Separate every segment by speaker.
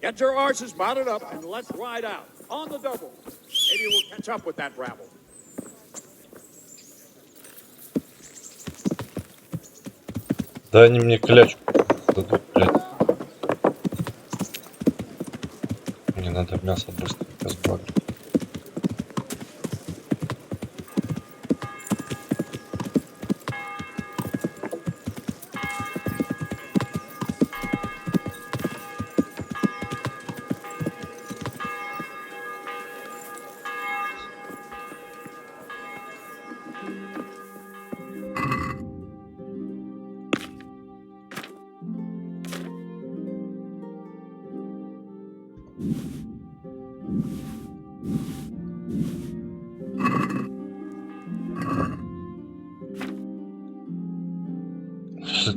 Speaker 1: Get your horses mounted up and let's ride out. On the double. Maybe we'll catch up with that rabble.
Speaker 2: Да они мне клячу дадут, блядь. Мне надо мясо быстренько сбагрить.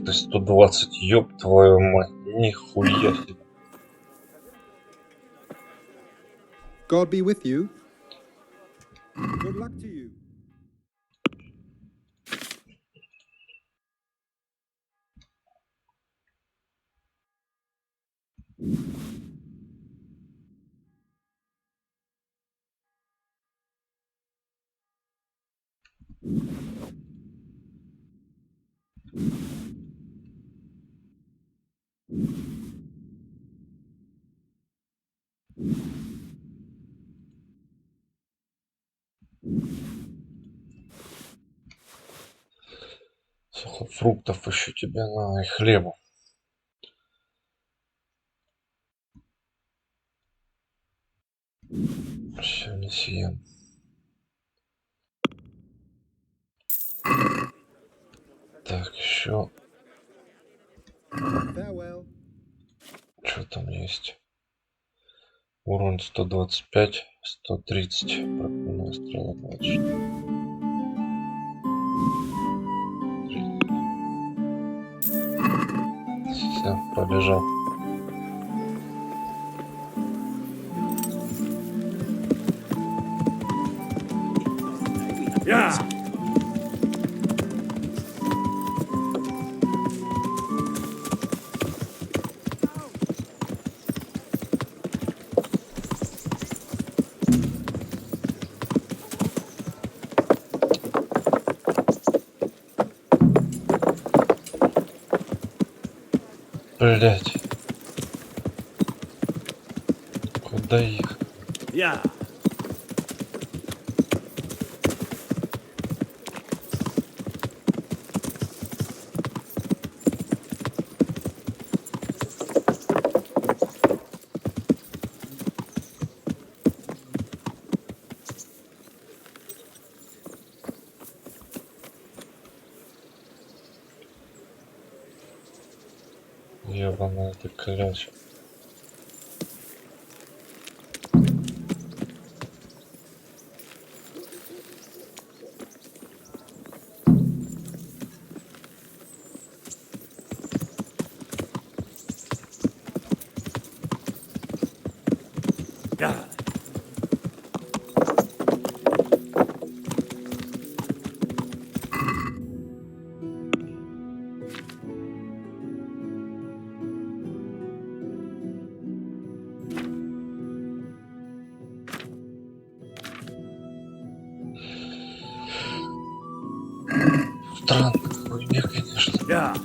Speaker 2: Ты 120, ёб твою мать, нихуя себе.
Speaker 3: God be with you. Good luck to you.
Speaker 2: Сухофруктов еще тебе надо и хлеба. Все, не съем. Так, еще.
Speaker 3: Farewell.
Speaker 2: Что там есть? Урон 125, 130. Проклятая стрела 24. Все, побежал.
Speaker 1: Yeah.
Speaker 2: Блять. Куда их?
Speaker 1: Yeah.
Speaker 2: Ебаная ты кляча.
Speaker 1: Yeah.
Speaker 2: Странная хуйня, конечно.
Speaker 1: Yeah.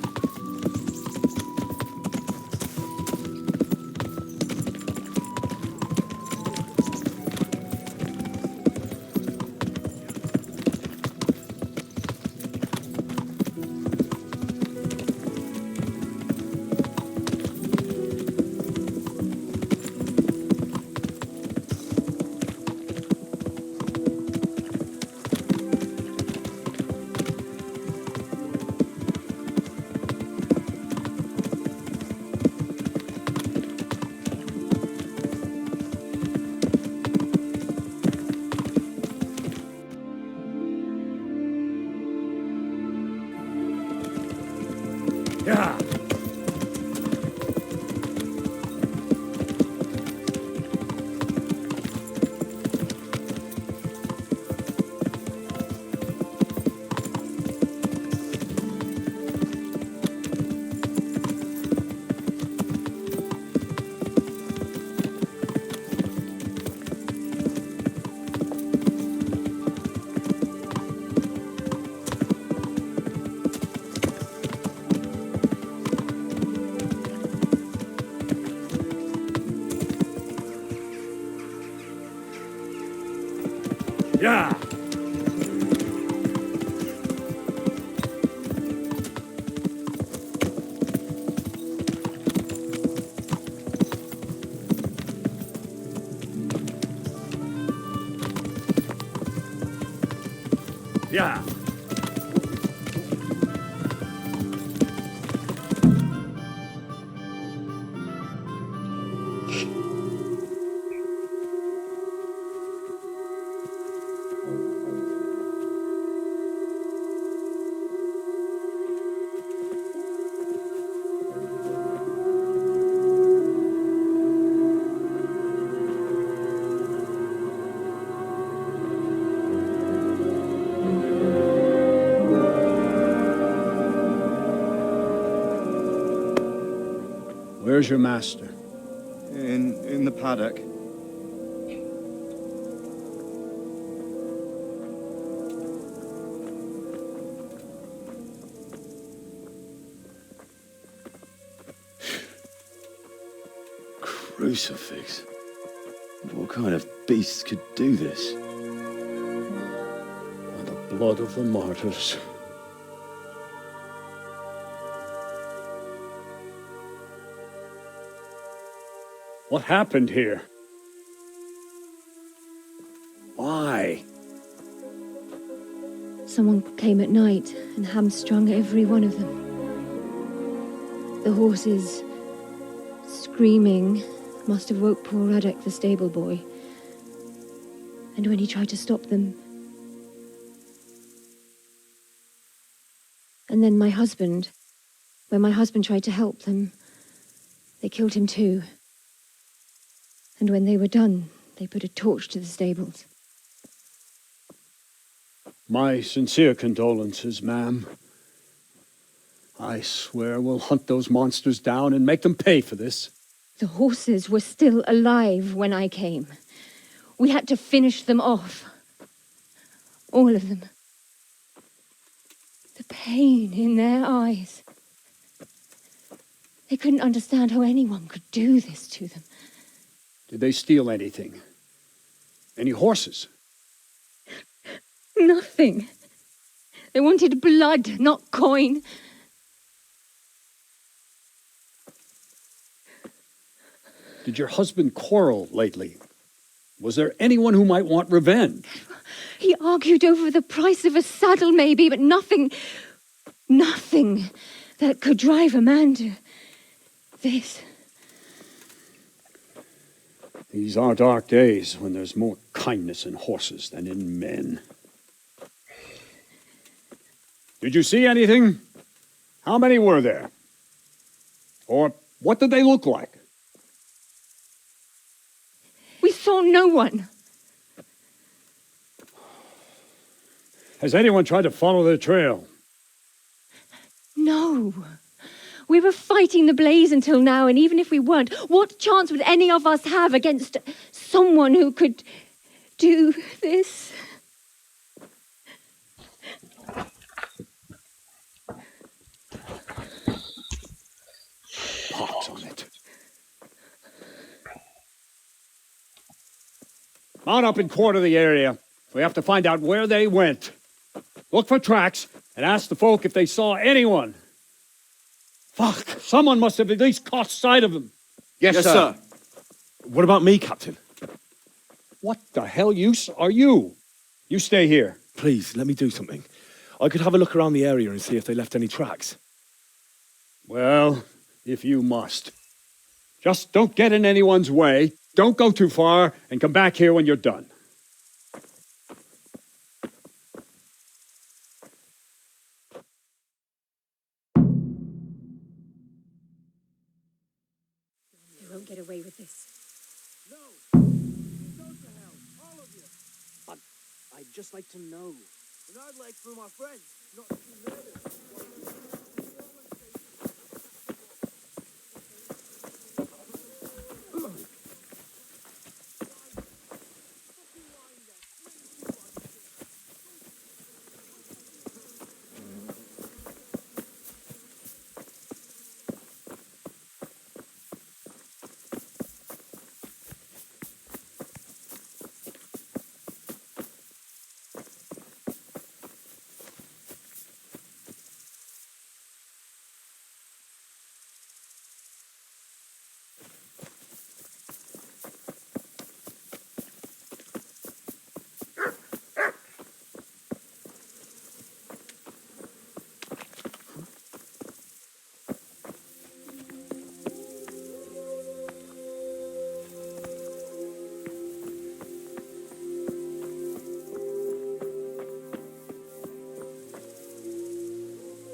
Speaker 1: Yeah. Yeah.
Speaker 4: Where's your master?
Speaker 5: In the paddock.
Speaker 6: Crucifix. What kind of beast could do this?
Speaker 4: By the blood of the martyrs. What happened here? Why?
Speaker 7: Someone came at night and hamstrung every one of them. The horses, screaming, must have woke poor Radek, the stable boy. And when he tried to stop them... And then when my husband tried to help them, they killed him too. And when they were done, they put a torch to the stables.
Speaker 4: My sincere condolences, ma'am. I swear we'll hunt those monsters down and make them pay for this.
Speaker 7: The horses were still alive when I came. We had to finish them off. All of them. The pain in their eyes. They couldn't understand how anyone could do this to them.
Speaker 4: Did they steal anything? Any horses?
Speaker 7: Nothing. They wanted blood, not coin.
Speaker 4: Did your husband quarrel lately? Was there anyone who might want revenge?
Speaker 7: He argued over the price of a saddle, maybe, but nothing that could drive a man to this.
Speaker 4: These are dark days when there's more kindness in horses than in men. Did you see anything? How many were there? Or what did they look like?
Speaker 7: We saw no one.
Speaker 4: Has anyone tried to follow their trail?
Speaker 7: No. We were fighting the blaze until now, and even if we weren't, what chance would any of us have against someone who could do this?
Speaker 4: Pox on it. Mount up and quarter the area. We have to find out where they went. Look for tracks and ask the folk if they saw anyone. Fuck, someone must have at least caught sight of them.
Speaker 5: Yes, sir.
Speaker 6: What about me, Captain?
Speaker 4: What the hell use are you? You stay here.
Speaker 6: Please, let me do something. I could have a look around the area and see if they left any tracks.
Speaker 4: Well, if you must. Just don't get in anyone's way, don't go too far, and come back here when you're done.
Speaker 7: They won't get away with this.
Speaker 8: I'd just like to know. And I'd like for my friends not to be murdered.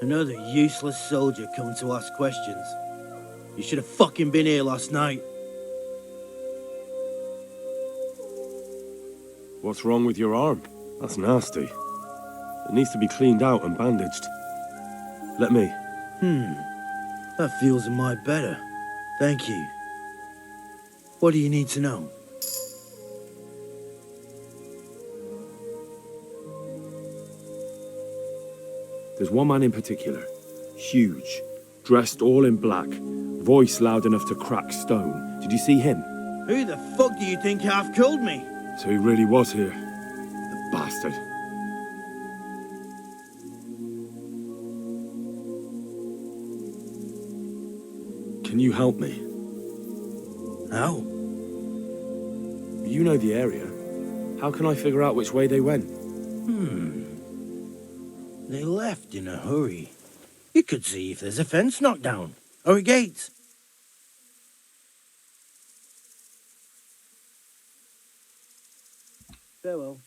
Speaker 8: Another useless soldier coming to ask questions. You should have fucking been here last night.
Speaker 6: What's wrong with your arm? That's nasty. It needs to be cleaned out and bandaged. Let me.
Speaker 8: That feels a mite better. Thank you. What do you need to know?
Speaker 6: There's one man in particular. Huge. Dressed all in black. Voice loud enough to crack stone. Did you see him?
Speaker 8: Who the fuck do you think half killed me?
Speaker 6: So he really was here. The bastard. Can you help me?
Speaker 8: How?
Speaker 6: You know the area. How can I figure out which way they went?
Speaker 8: They left in a hurry. You could see if there's a fence knocked down. Or a gate. Farewell.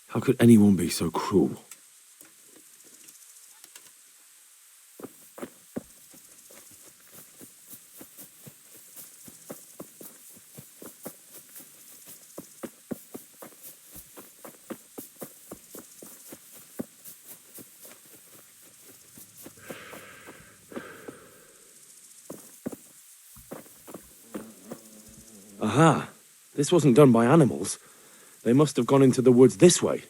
Speaker 6: How could anyone be so cruel? Aha! This wasn't done by animals. They must have gone into the woods this way.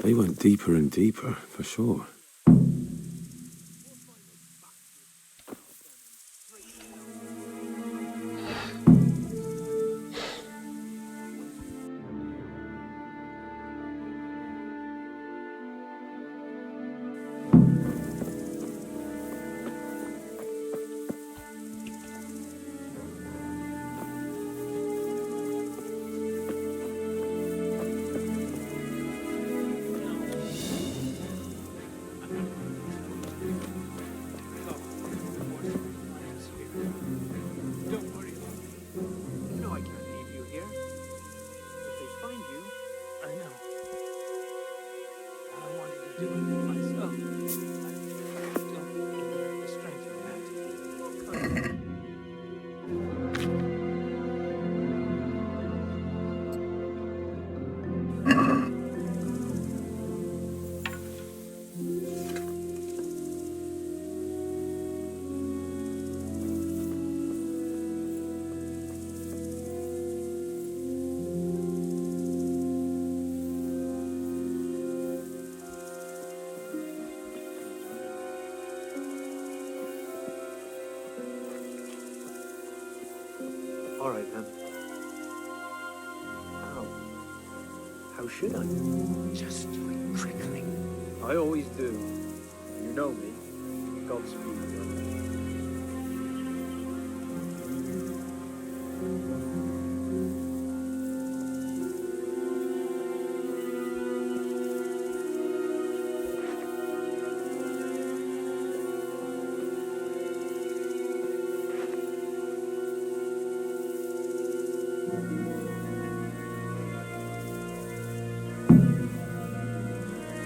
Speaker 6: They went deeper and deeper, for sure.
Speaker 8: Don't worry about it. You know I can't leave you here. If they find you, I know. I wanted to do it myself. I don't have the strength for that. All right then. How? How should I?
Speaker 4: Just do it quickly.
Speaker 8: I always do. You know me. Godspeed, brother.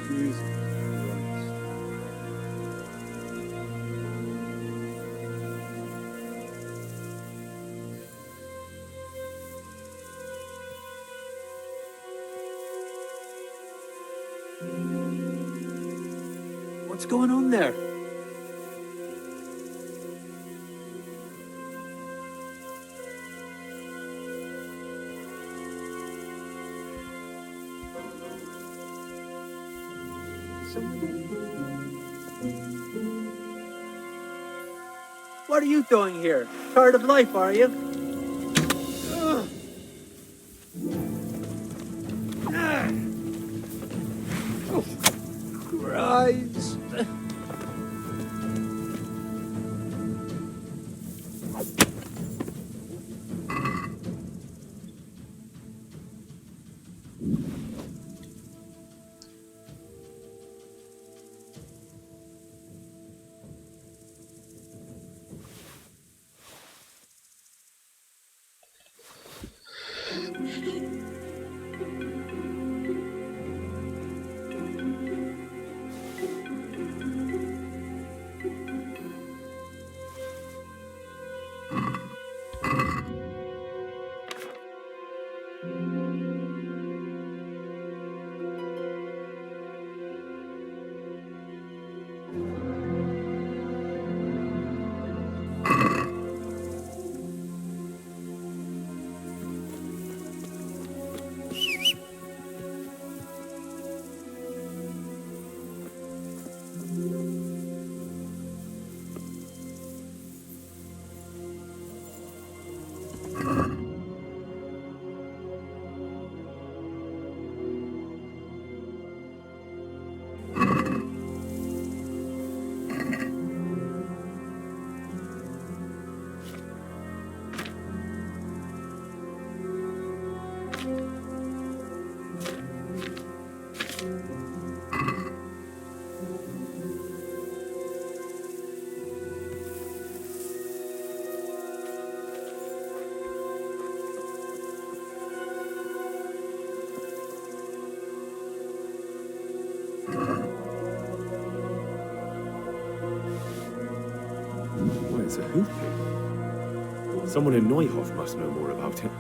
Speaker 8: Jesus Christ. What's going on there? What are you doing here? Tired of life, are you? Christ.
Speaker 6: Well, it's a hoof pig. Someone in Neuhof must know more about it.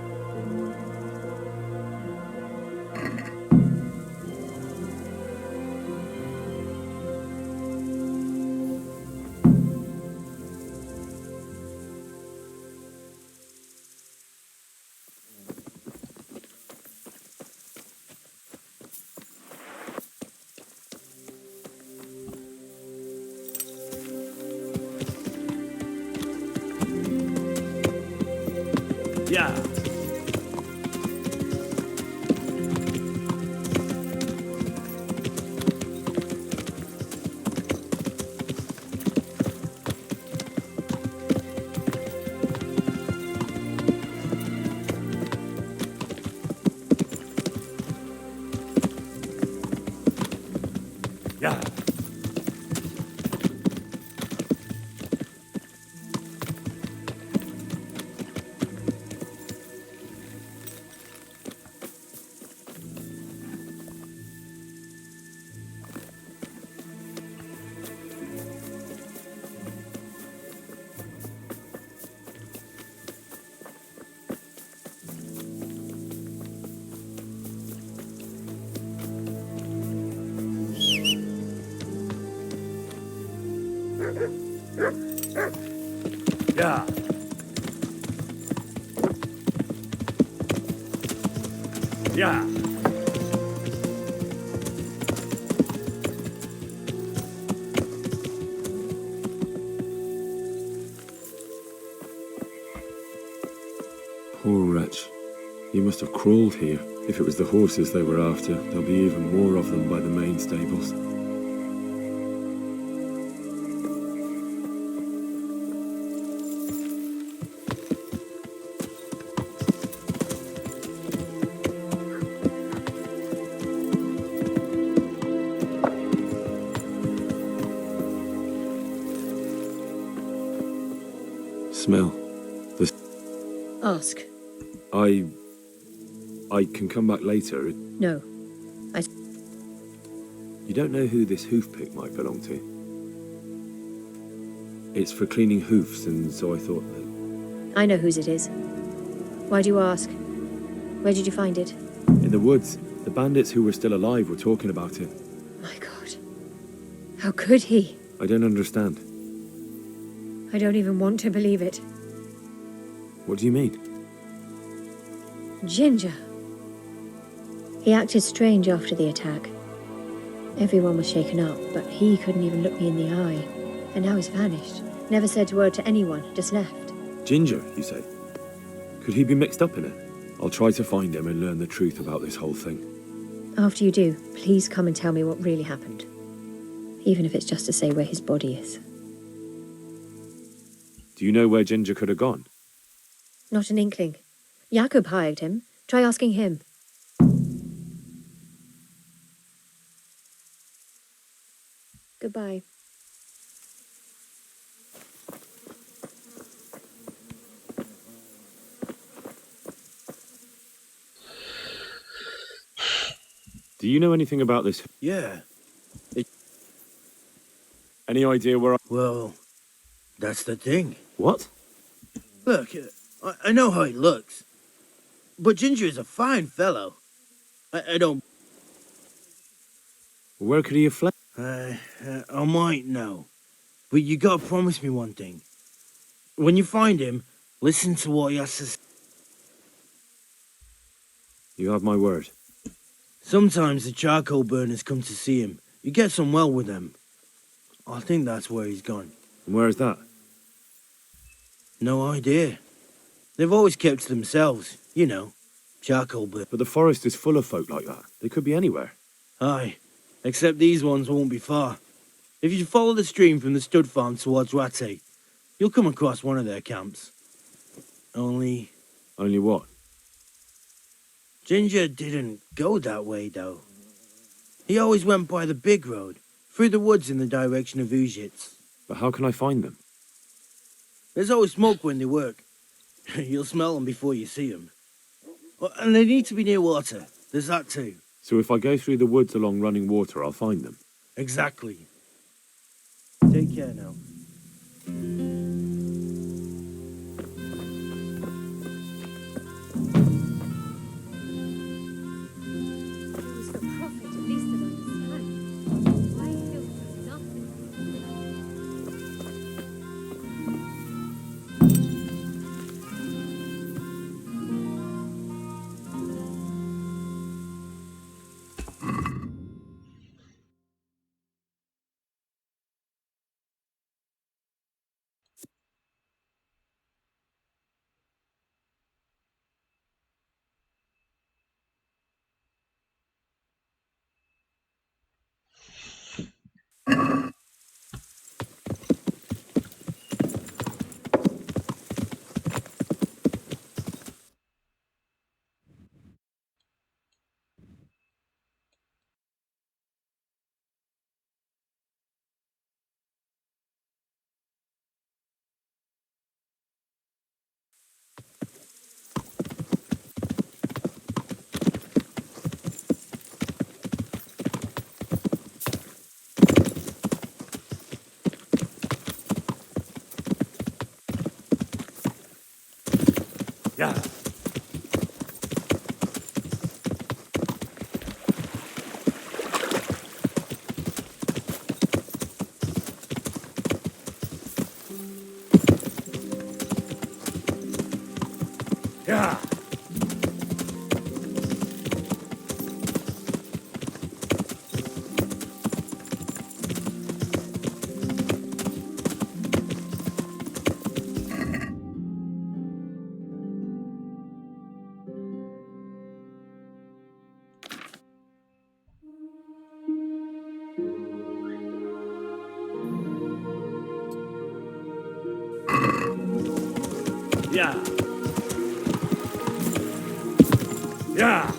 Speaker 6: Yeah. Yeah. Yeah. Yeah. Poor wretch. He must have crawled here. If it was the horses they were after, there'll be even more of them by the main stables. Smell.
Speaker 7: Ask.
Speaker 6: I can come back later.
Speaker 7: No.
Speaker 6: You don't know who this hoof pick might belong to? It's for cleaning hoofs, and so I thought that...
Speaker 7: I know whose it is. Why do you ask? Where did you find it?
Speaker 6: In the woods. The bandits who were still alive were talking about it.
Speaker 7: My God. How could he?
Speaker 6: I don't understand.
Speaker 7: I don't even want to believe it.
Speaker 6: What do you mean?
Speaker 7: Ginger. He acted strange after the attack. Everyone was shaken up, but he couldn't even look me in the eye. And now he's vanished. Never said a word to anyone, just left.
Speaker 6: Ginger, you say? Could he be mixed up in it? I'll try to find him and learn the truth about this whole thing.
Speaker 7: After you do, please come and tell me what really happened. Even if it's just to say where his body is.
Speaker 6: Do you know where Ginger could have gone?
Speaker 7: Not an inkling. Jakob hired him. Try asking him. Goodbye.
Speaker 6: Do you know anything about this?
Speaker 9: Yeah.
Speaker 6: Any idea where
Speaker 9: Well, that's the thing.
Speaker 6: What?
Speaker 9: Look, I know how he looks. But Ginger is a fine fellow. I don't...
Speaker 6: Where could he have fled?
Speaker 9: I might know. But you gotta promise me one thing. When you find him, listen to what he has to say.
Speaker 6: You have my word.
Speaker 9: Sometimes the charcoal burners come to see him. You get on well with them. I think that's where he's gone.
Speaker 6: And where is that?
Speaker 9: No idea. They've always kept to themselves, you know. Charcoal burners.
Speaker 6: But the forest is full of folk like that. They could be anywhere.
Speaker 9: Aye, except these ones won't be far. If you follow the stream from the stud farm towards Ratte, you'll come across one of their camps. Only
Speaker 6: What?
Speaker 9: Ginger didn't go that way, though. He always went by the big road, through the woods in the direction of Ujits.
Speaker 6: But how can I find them?
Speaker 9: There's always smoke when they work. You'll smell them before you see them. And they need to be near water. There's that too.
Speaker 6: So if I go through the woods along running water, I'll find them.
Speaker 9: Exactly. Take care now.
Speaker 7: It was for profit, at least that understand. Why kill for nothing?
Speaker 6: Yeah. Yeah.
Speaker 4: Yeah. Yeah.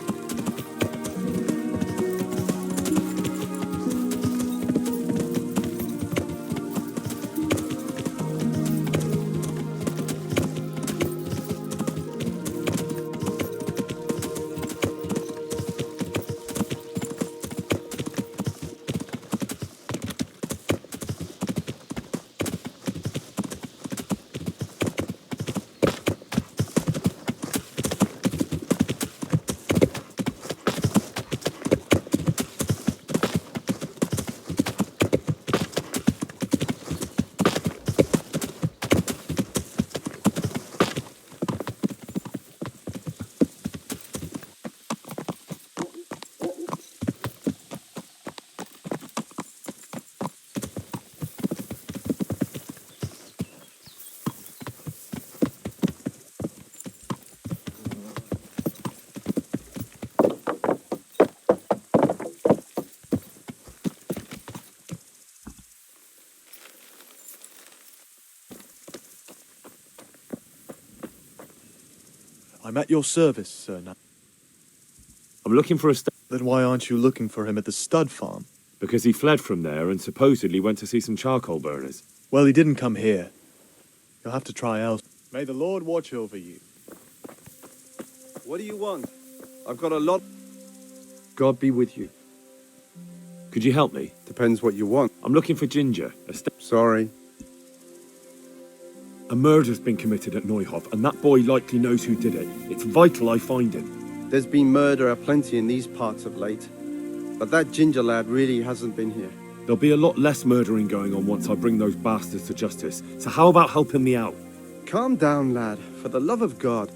Speaker 5: I'm at your service, sir.
Speaker 6: I'm looking for a
Speaker 5: Then why aren't you looking for him at the stud farm?
Speaker 6: because he fled from there and supposedly went to see some charcoal burners.
Speaker 5: Well, he didn't come here. You'll have to try else. May the Lord watch over you.
Speaker 10: What do you want? I've got a lot.
Speaker 6: God be with you. Could you help me?
Speaker 10: Depends what you want.
Speaker 6: I'm looking for Ginger.
Speaker 10: Sorry.
Speaker 6: A murder's been committed at Neuhof, and that boy likely knows who did it. It's vital I find him.
Speaker 10: There's been murder aplenty in these parts of late. But that Ginger lad really hasn't been here.
Speaker 6: There'll be a lot less murdering going on once I bring those bastards to justice. So how about helping me out?
Speaker 10: Calm down, lad. For the love of God.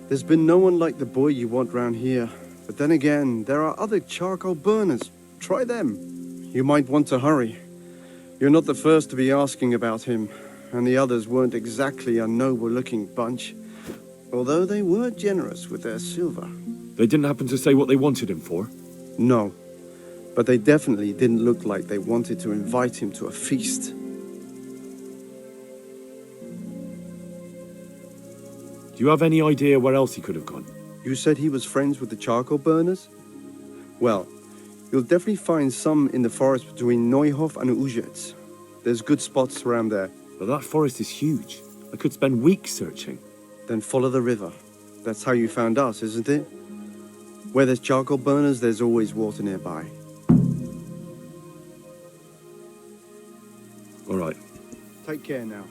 Speaker 10: There's been no one like the boy you want round here. But then again, there are other charcoal burners. Try them. You might want to hurry. You're not the first to be asking about him. And the others weren't exactly a noble-looking bunch. Although they were generous with their silver.
Speaker 6: They didn't happen to say what they wanted him for?
Speaker 10: No. But they definitely didn't look like they wanted to invite him to a feast.
Speaker 6: Do you have any idea where else he could have gone?
Speaker 10: You said he was friends with the charcoal burners? Well, you'll definitely find some in the forest between Neuhof and Ujetz. There's good spots around there.
Speaker 6: But that forest is huge. I could spend weeks searching.
Speaker 10: Then follow the river. That's how you found us, isn't it? Where there's charcoal burners, there's always water nearby.
Speaker 6: All right.
Speaker 10: Take care now.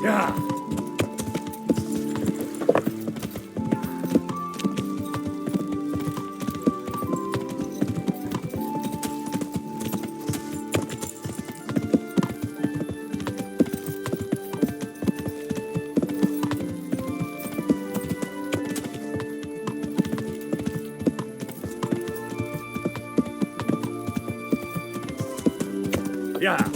Speaker 4: Yeah. Yeah.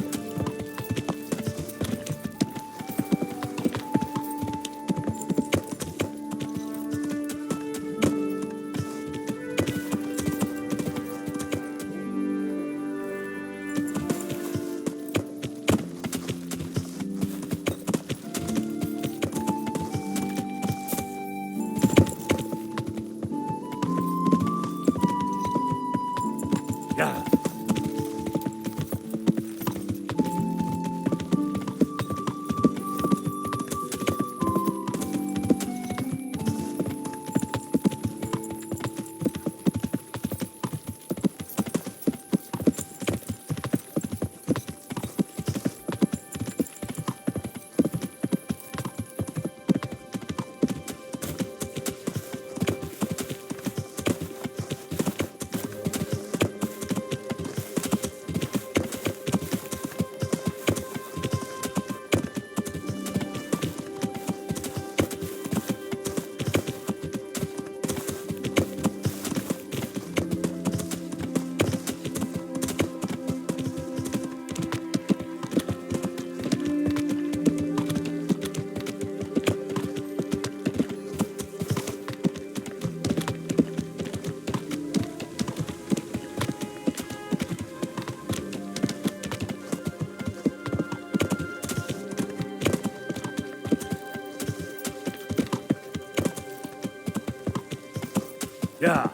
Speaker 4: Yeah. Yeah.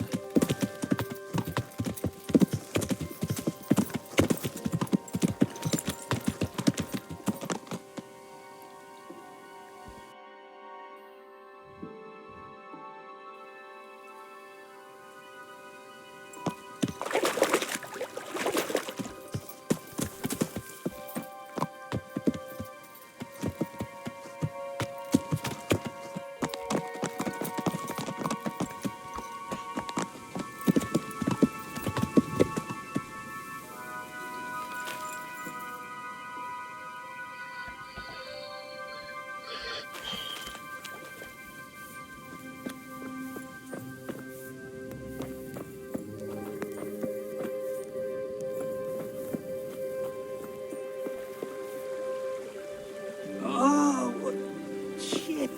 Speaker 8: Oh, what shit.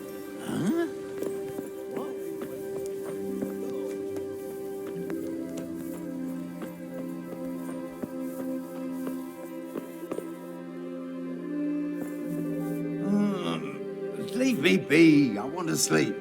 Speaker 8: Huh?
Speaker 11: Leave me be. I want to sleep.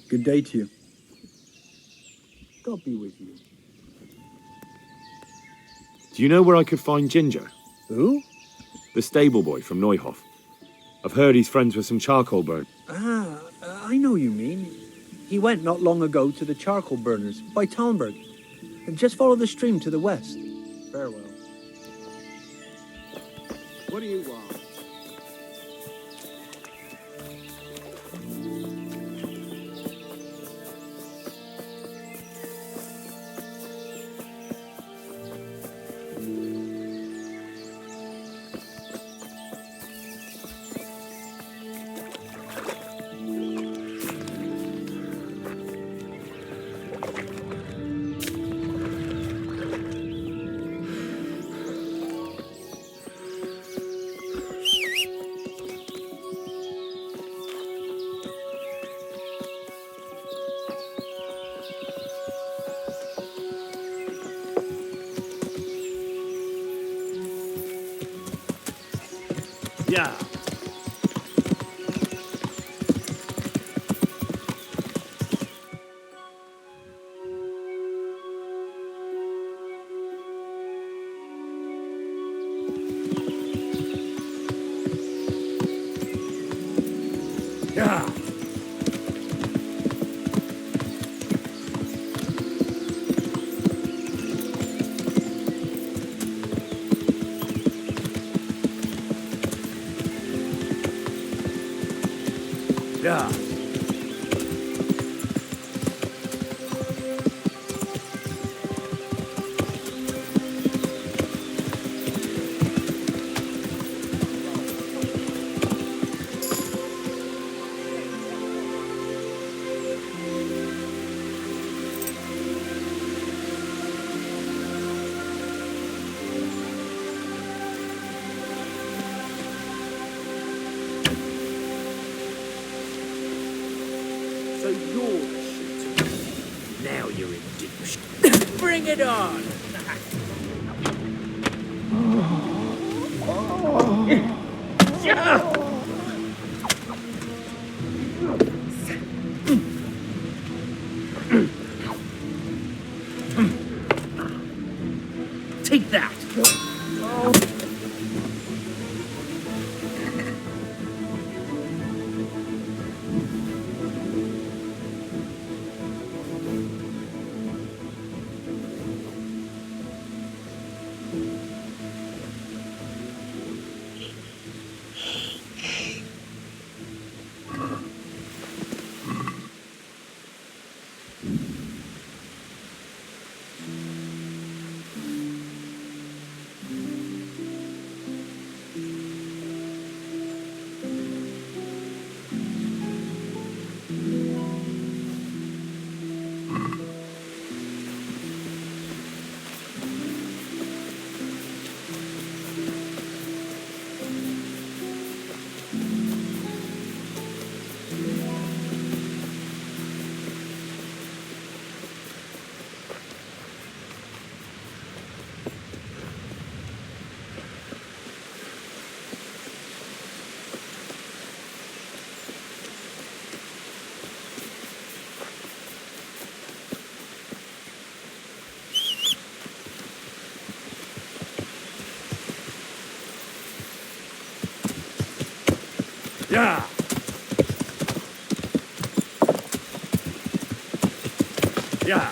Speaker 9: Good day to you.
Speaker 6: God be with you. Do you know where I could find Ginger?
Speaker 8: Who?
Speaker 6: The stable boy from Neuhof. I've heard he's friends with some charcoal burn.
Speaker 8: I know you mean. He went not long ago to the charcoal burners by Talmberg. And just follow the stream to the west. Farewell.
Speaker 1: What do you want?
Speaker 6: Yeah.
Speaker 4: Yeah. Yeah.
Speaker 8: So you're the shooter. Now you're in douche. Bring it on! Take that!
Speaker 4: Yeah. Yeah.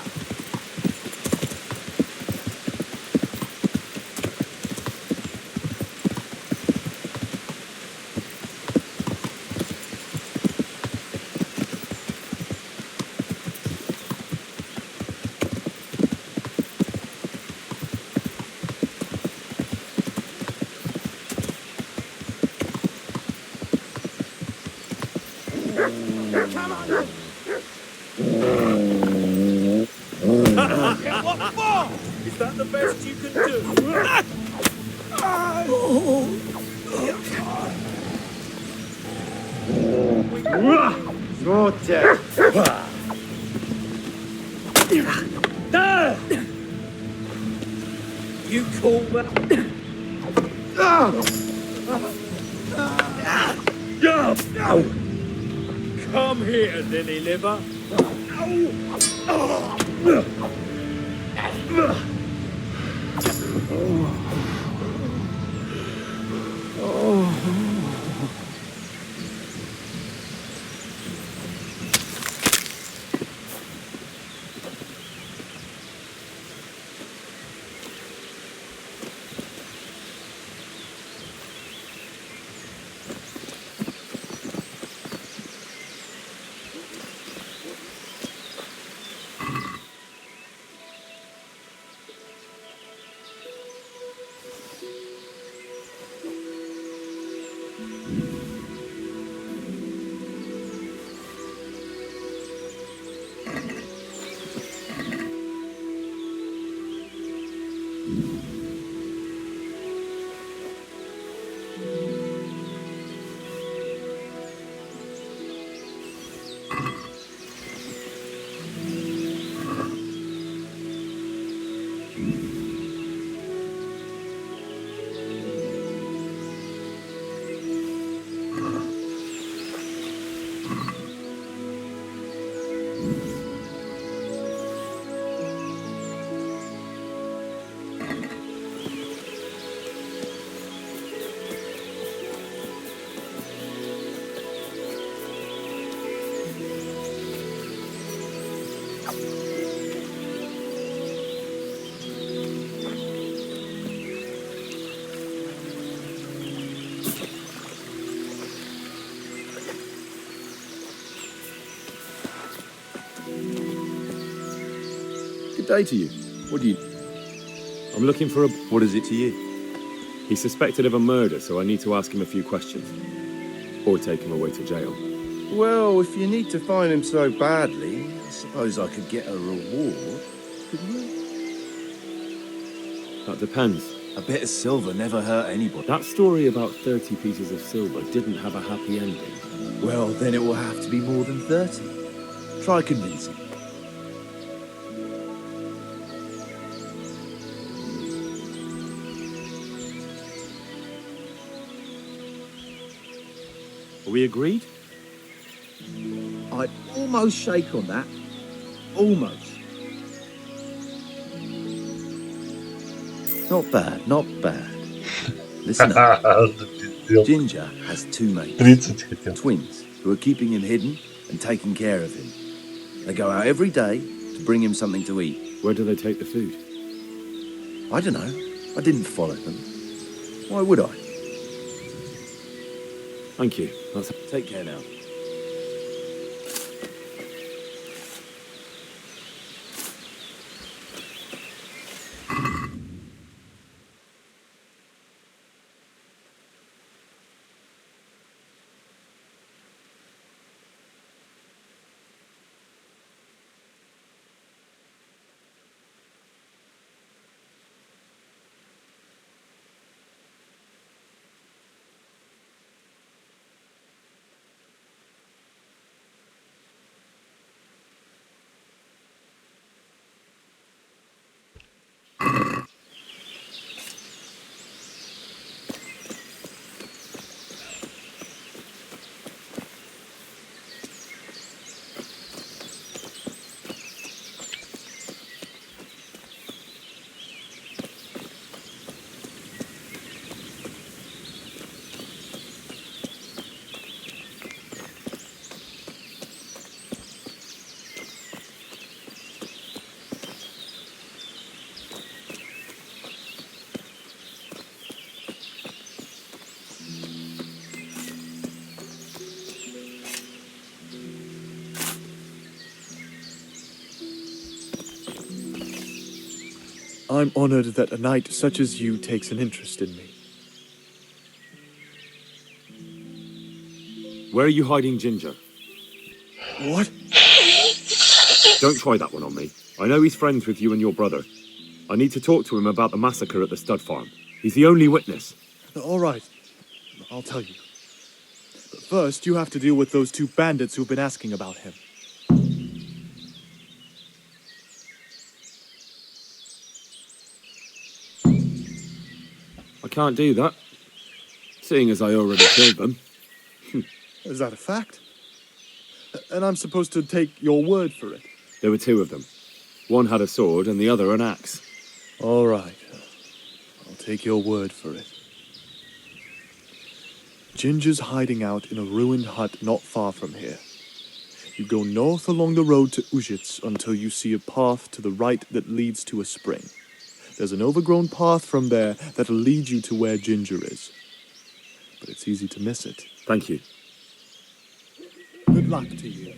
Speaker 6: Is that the best you can do?
Speaker 8: You call that?
Speaker 6: Come here, lily liver.
Speaker 12: Good day to you. What do you...
Speaker 6: I'm looking for a...
Speaker 12: What is it to you?
Speaker 6: He's suspected of a murder, so I need to ask him a few questions. Or take him away to jail.
Speaker 12: Well, if you need to find him so badly, I suppose I could get a reward, couldn't I?
Speaker 6: That depends.
Speaker 12: A bit of silver never hurt anybody.
Speaker 6: That story about 30 pieces of silver didn't have a happy ending.
Speaker 12: Well, then it will have to be more than 30. Try convincing.
Speaker 6: Are we agreed?
Speaker 8: I'd almost shake on that. Almost.
Speaker 12: Not bad, not bad. Listen up. Ginger has two mates,
Speaker 2: 30 хотел.
Speaker 12: twins, who are keeping him hidden and taking care of him. They go out every day to bring him something to eat.
Speaker 6: Where do they take the food?
Speaker 12: I don't know. I didn't follow them. Why would I?
Speaker 6: Thank you.
Speaker 12: Take care now.
Speaker 5: I'm honored that a knight such as you takes an interest in me.
Speaker 6: Where are you hiding Ginger?
Speaker 5: What?
Speaker 6: Don't try that one on me. I know he's friends with you and your brother. I need to talk to him about the massacre at the stud farm. He's the only witness.
Speaker 5: All right. I'll tell you. But first, you have to deal with those two bandits who've been asking about him.
Speaker 6: I can't do that, seeing as I already killed them.
Speaker 5: Is that a fact? And I'm supposed to take your word for it.
Speaker 6: There were two of them. One had a sword and the other an axe.
Speaker 5: All right. I'll take your word for it. Ginger's hiding out in a ruined hut not far from here. You go north along the road to Ujits until you see a path to the right that leads to a spring. There's an overgrown path from there that'll lead you to where Ginger is. But it's easy to miss it.
Speaker 6: Thank you.
Speaker 5: Good luck to you.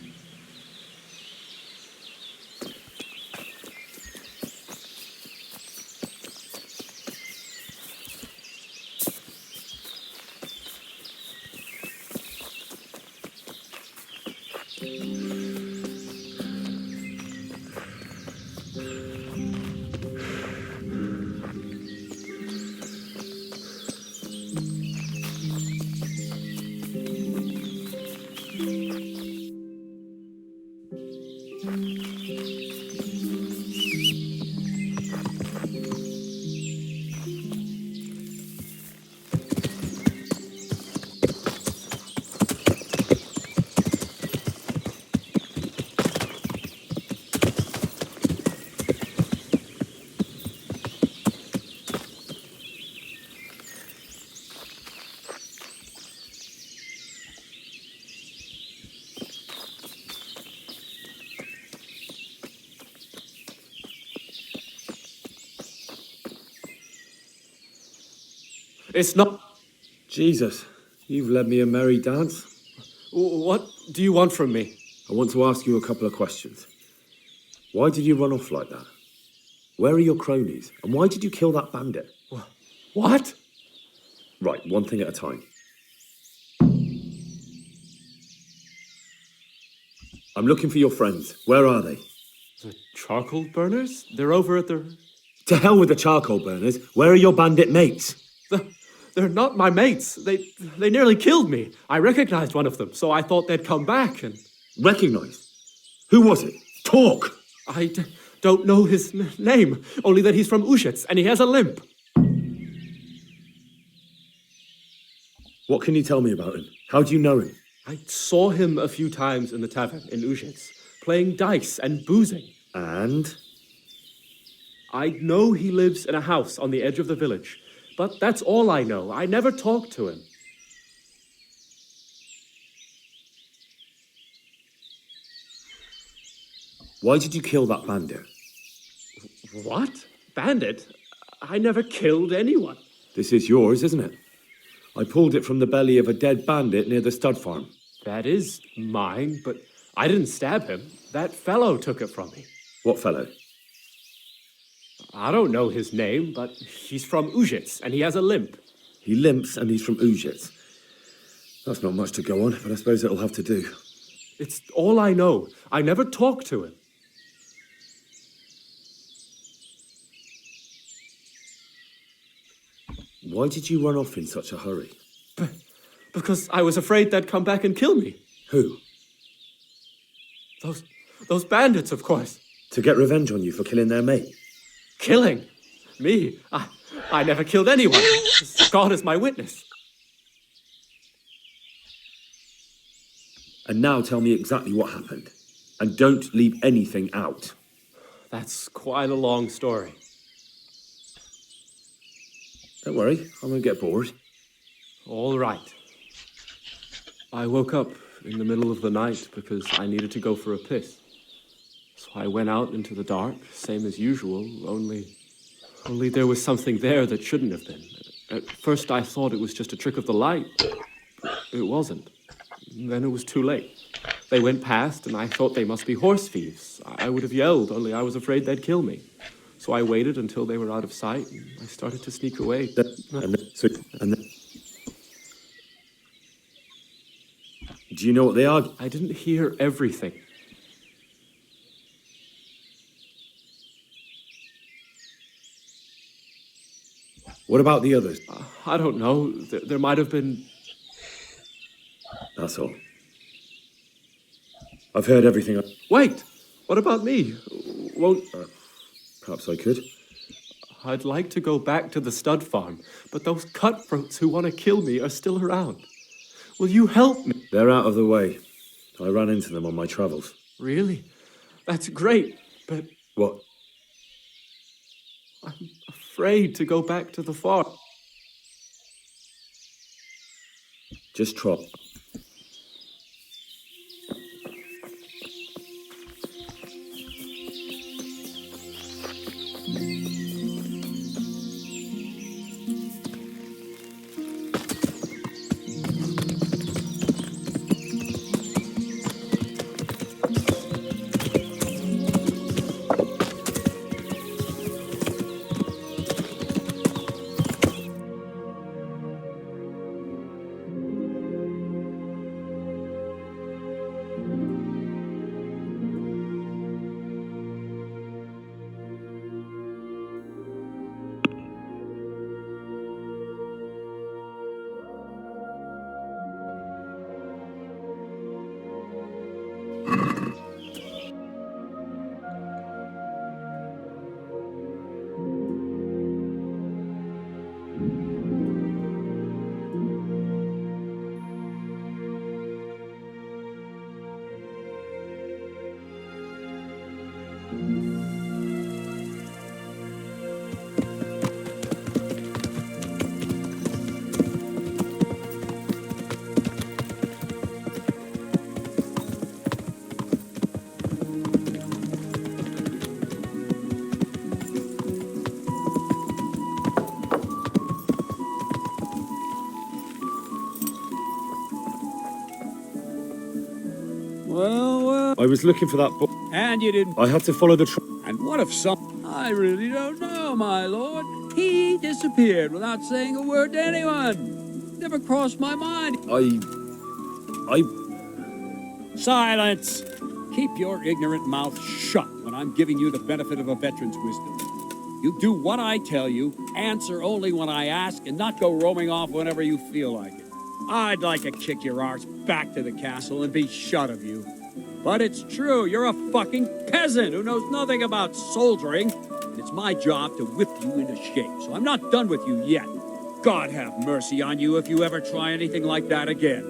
Speaker 13: It's not...
Speaker 6: Jesus, you've led me a merry dance.
Speaker 13: What do you want from me?
Speaker 6: I want to ask you a couple of questions. Why did you run off like that? Where are your cronies? And why did you kill that bandit?
Speaker 13: What?
Speaker 6: Right, one thing at a time. I'm looking for your friends. Where are they?
Speaker 13: The charcoal burners? They're over at the...
Speaker 6: To hell with the charcoal burners. Where are your bandit mates?
Speaker 13: They're not my mates. They nearly killed me. I recognized one of them, so I thought they'd come back and...
Speaker 6: Recognized? Who was it? Talk!
Speaker 13: I don't know his name, only that he's from Ushets and he has a limp.
Speaker 6: What can you tell me about him? How do you know him?
Speaker 13: I saw him a few times in the tavern in Ushets, playing dice and boozing.
Speaker 6: And?
Speaker 13: I know he lives in a house on the edge of the village, but that's all I know. I never talked to him.
Speaker 6: Why did you kill that bandit?
Speaker 13: What? Bandit? I never killed anyone.
Speaker 6: This is yours, isn't it? I pulled it from the belly of a dead bandit near the stud farm.
Speaker 13: That is mine, but I didn't stab him. That fellow took it from me.
Speaker 6: What fellow?
Speaker 13: I don't know his name, but he's from Ujits, and he has a limp.
Speaker 6: He limps and he's from Ujits. That's not much to go on, but I suppose it'll have to do.
Speaker 13: It's all I know. I never talked to him.
Speaker 6: Why did you run off in such a hurry?
Speaker 13: Because I was afraid they'd come back and kill me.
Speaker 6: Who?
Speaker 13: Those bandits, of course.
Speaker 6: To get revenge on you for killing their mate?
Speaker 13: Killing? Me? I never killed anyone. God is my witness.
Speaker 6: And now tell me exactly what happened. And don't leave anything out.
Speaker 13: That's quite a long story.
Speaker 6: Don't worry, I won't get bored.
Speaker 13: All right. I woke up in the middle of the night because I needed to go for a piss. So I went out into the dark, same as usual, only there was something there that shouldn't have been. At first I thought it was just a trick of the light. It wasn't. Then it was too late. They went past and I thought they must be horse thieves. I would have yelled, only I was afraid they'd kill me. So I waited until they were out of sight and I started to sneak away.
Speaker 6: Do you know what they are?
Speaker 13: I didn't hear everything.
Speaker 6: What about the others?
Speaker 13: I don't know. There might have been...
Speaker 6: That's all. I've heard everything.
Speaker 13: Wait! What about me? Won't...
Speaker 6: Perhaps I could.
Speaker 13: I'd like to go back to the stud farm, but those cutthroats who want to kill me are still around. Will you help me?
Speaker 6: They're out of the way. I ran into them on my travels.
Speaker 13: Really? That's great, but
Speaker 6: What?
Speaker 13: I'm afraid to go back to the farm.
Speaker 6: Just trot.
Speaker 4: Well.
Speaker 6: I was looking for that book.
Speaker 4: And you didn't.
Speaker 6: I had to follow the
Speaker 4: And what if some... I really don't know, my lord. He disappeared without saying a word to anyone. Never crossed my mind. Silence! Keep your ignorant mouth shut when I'm giving you the benefit of a veteran's wisdom. You do what I tell you, answer only when I ask, and not go roaming off whenever you feel like it. I'd like to kick your arse back to the castle and be shut of you. But it's true, you're a fucking peasant who knows nothing about soldiering, and it's my job to whip you into shape, so I'm not done with you yet. God have mercy on you if you ever try anything like that again.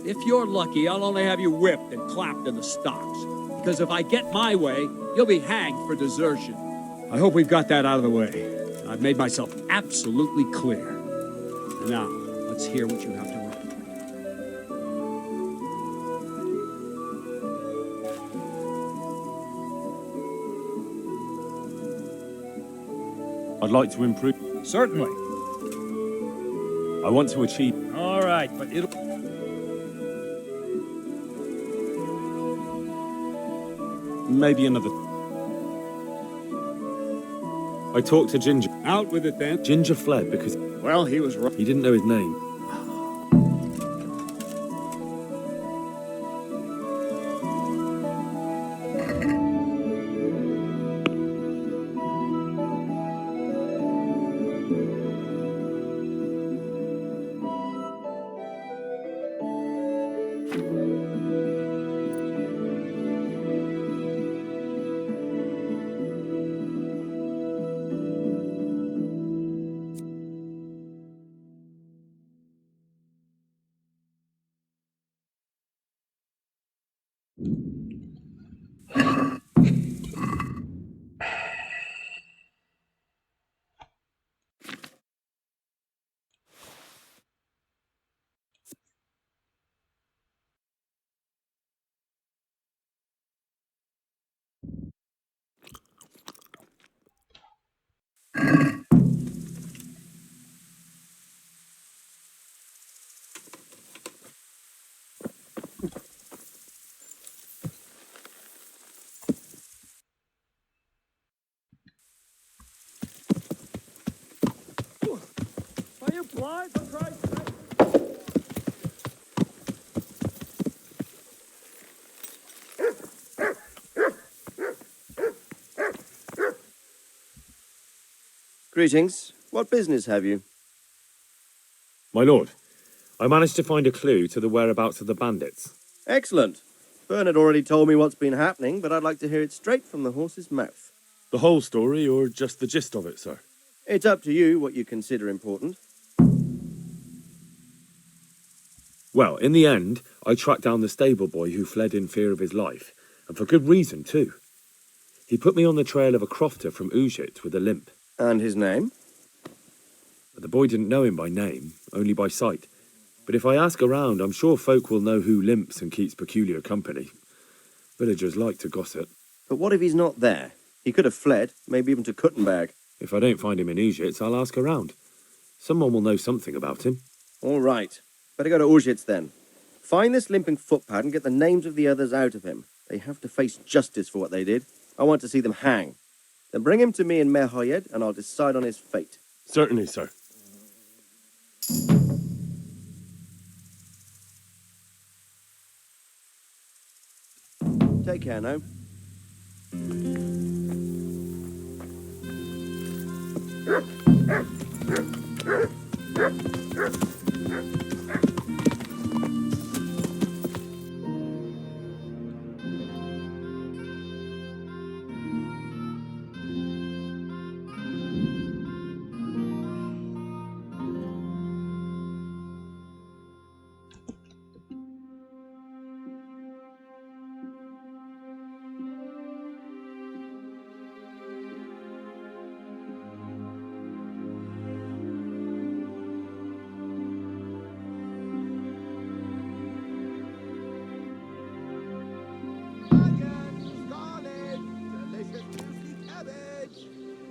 Speaker 4: If you're lucky, I'll only have you whipped and clapped in the stocks, because if I get my way, you'll be hanged for desertion. I hope we've got that out of the way. I've made myself absolutely clear. And now, let's hear what you have to write.
Speaker 6: I'd like to improve.
Speaker 4: Certainly.
Speaker 6: I want to achieve.
Speaker 4: All right, but it'll...
Speaker 6: Maybe another. I talked to Ginger.
Speaker 4: Out with it, then.
Speaker 6: Ginger fled because...
Speaker 4: Well, he was right.
Speaker 6: He didn't know his name.
Speaker 4: Are you blind, for Christ's sake?
Speaker 14: Greetings. What business have you?
Speaker 6: My lord, I managed to find a clue to the whereabouts of the bandits.
Speaker 14: Excellent. Bernard already told me what's been happening, but I'd like to hear it straight from the horse's mouth.
Speaker 6: The whole story, or just the gist of it, sir?
Speaker 14: It's up to you what you consider important.
Speaker 6: Well, in the end, I tracked down the stable boy who fled in fear of his life, and for good reason, too. He put me on the trail of a crofter from Ujit with a limp.
Speaker 14: And his name?
Speaker 6: The boy didn't know him by name, only by sight. But if I ask around, I'm sure folk will know who limps and keeps peculiar company. Villagers like to gossip.
Speaker 14: But what if he's not there? He could have fled, maybe even to Kuttenberg.
Speaker 6: If I don't find him in Ujit, I'll ask around. Someone will know something about him.
Speaker 14: All right. Better go to Ujits then. Find this limping footpad and get the names of the others out of him. They have to face justice for what they did. I want to see them hang. Then bring him to me in Merhoyed and I'll decide on his fate.
Speaker 6: Certainly, sir.
Speaker 14: Take care now.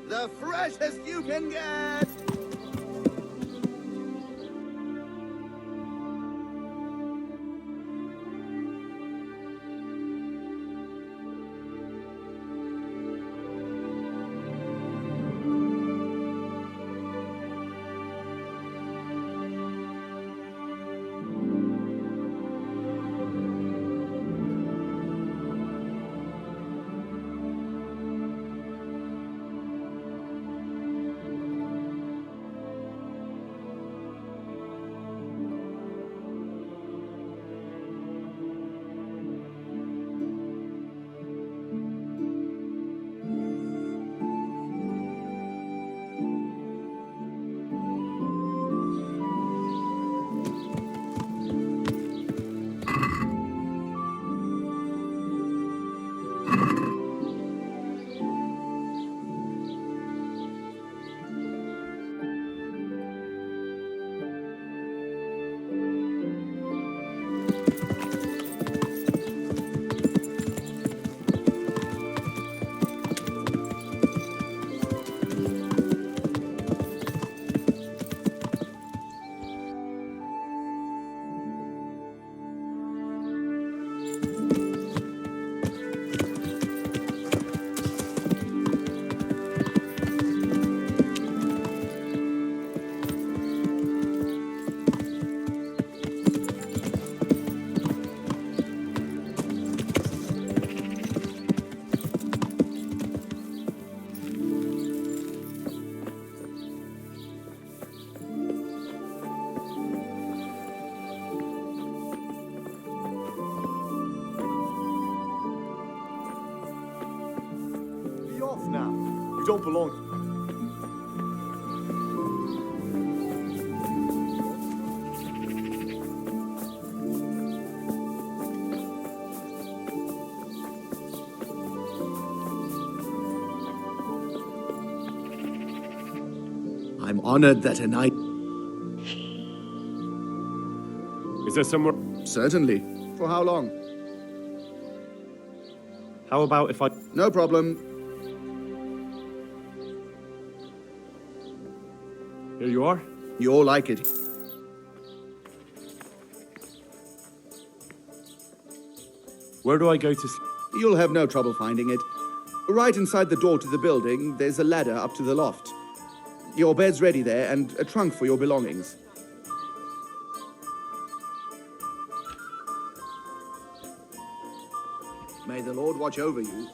Speaker 11: The freshest you can get!
Speaker 5: Off now. You don't belong.
Speaker 12: I'm honored that a knight.
Speaker 6: Is there somewhere...
Speaker 12: Certainly. For how long?
Speaker 6: How about if I...
Speaker 12: No problem.
Speaker 6: Here you are.
Speaker 12: You'll like it.
Speaker 6: Where do I go to...
Speaker 12: You'll have no trouble finding it. Right inside the door to the building, there's a ladder up to the loft. Your bed's ready there, and a trunk for your belongings. May the Lord watch over you.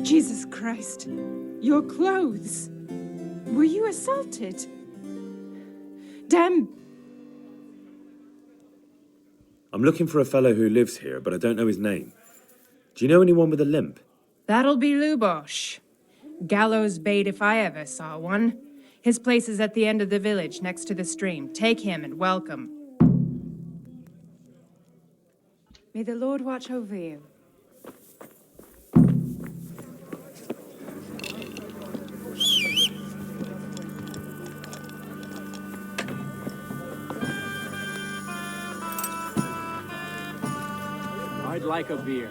Speaker 15: Jesus Christ. Your clothes. Were you assaulted? Damn.
Speaker 6: I'm looking for a fellow who lives here, but I don't know his name. Do you know anyone with a limp?
Speaker 15: That'll be Lubosh. Gallows bait if I ever saw one. His place is at the end of the village, next to the stream. Take him and welcome. May the Lord watch over you.
Speaker 4: I'd like a beer.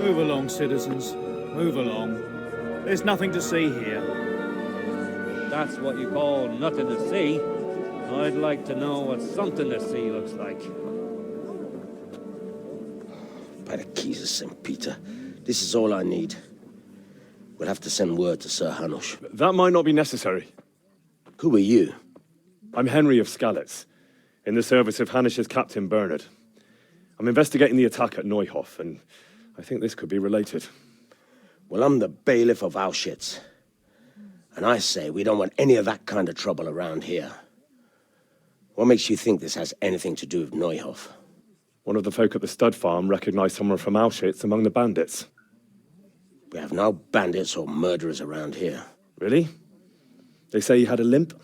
Speaker 16: Move along, citizens. Move along. There's nothing to see here.
Speaker 4: That's what you call nothing to see. I'd like to know what something to see looks like.
Speaker 17: By the keys of St. Peter, this is all I need. We'll have to send word to Sir Hanush.
Speaker 6: That might not be necessary.
Speaker 17: Who are you?
Speaker 6: I'm Henry of Skalitz, in the service of Hanush's Captain Bernard. I'm investigating the attack at Neuhof, and I think this could be related.
Speaker 17: Well, I'm the bailiff of Auschwitz. And I say we don't want any of that kind of trouble around here. What makes you think this has anything to do with Neuhof?
Speaker 6: One of the folk at the stud farm recognized someone from Auschwitz among the bandits.
Speaker 17: We have no bandits or murderers around here.
Speaker 6: Really? They say he had a limp?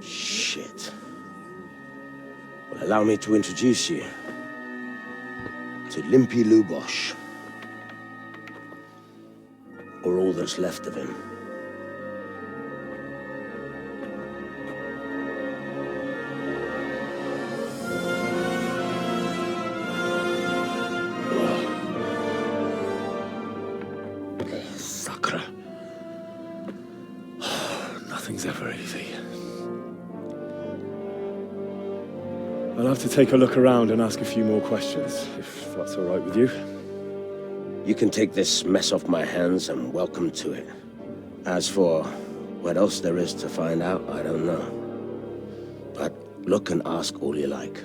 Speaker 17: Shit. Well, allow me to introduce you to Limpy Lubosh. Or all that's left of him.
Speaker 6: Sakra. Nothing's ever easy. I'll have to take a look around and ask a few more questions, if that's all right with you.
Speaker 17: You can take this mess off my hands and welcome to it. As for what else there is to find out, I don't know. But look and ask all you like.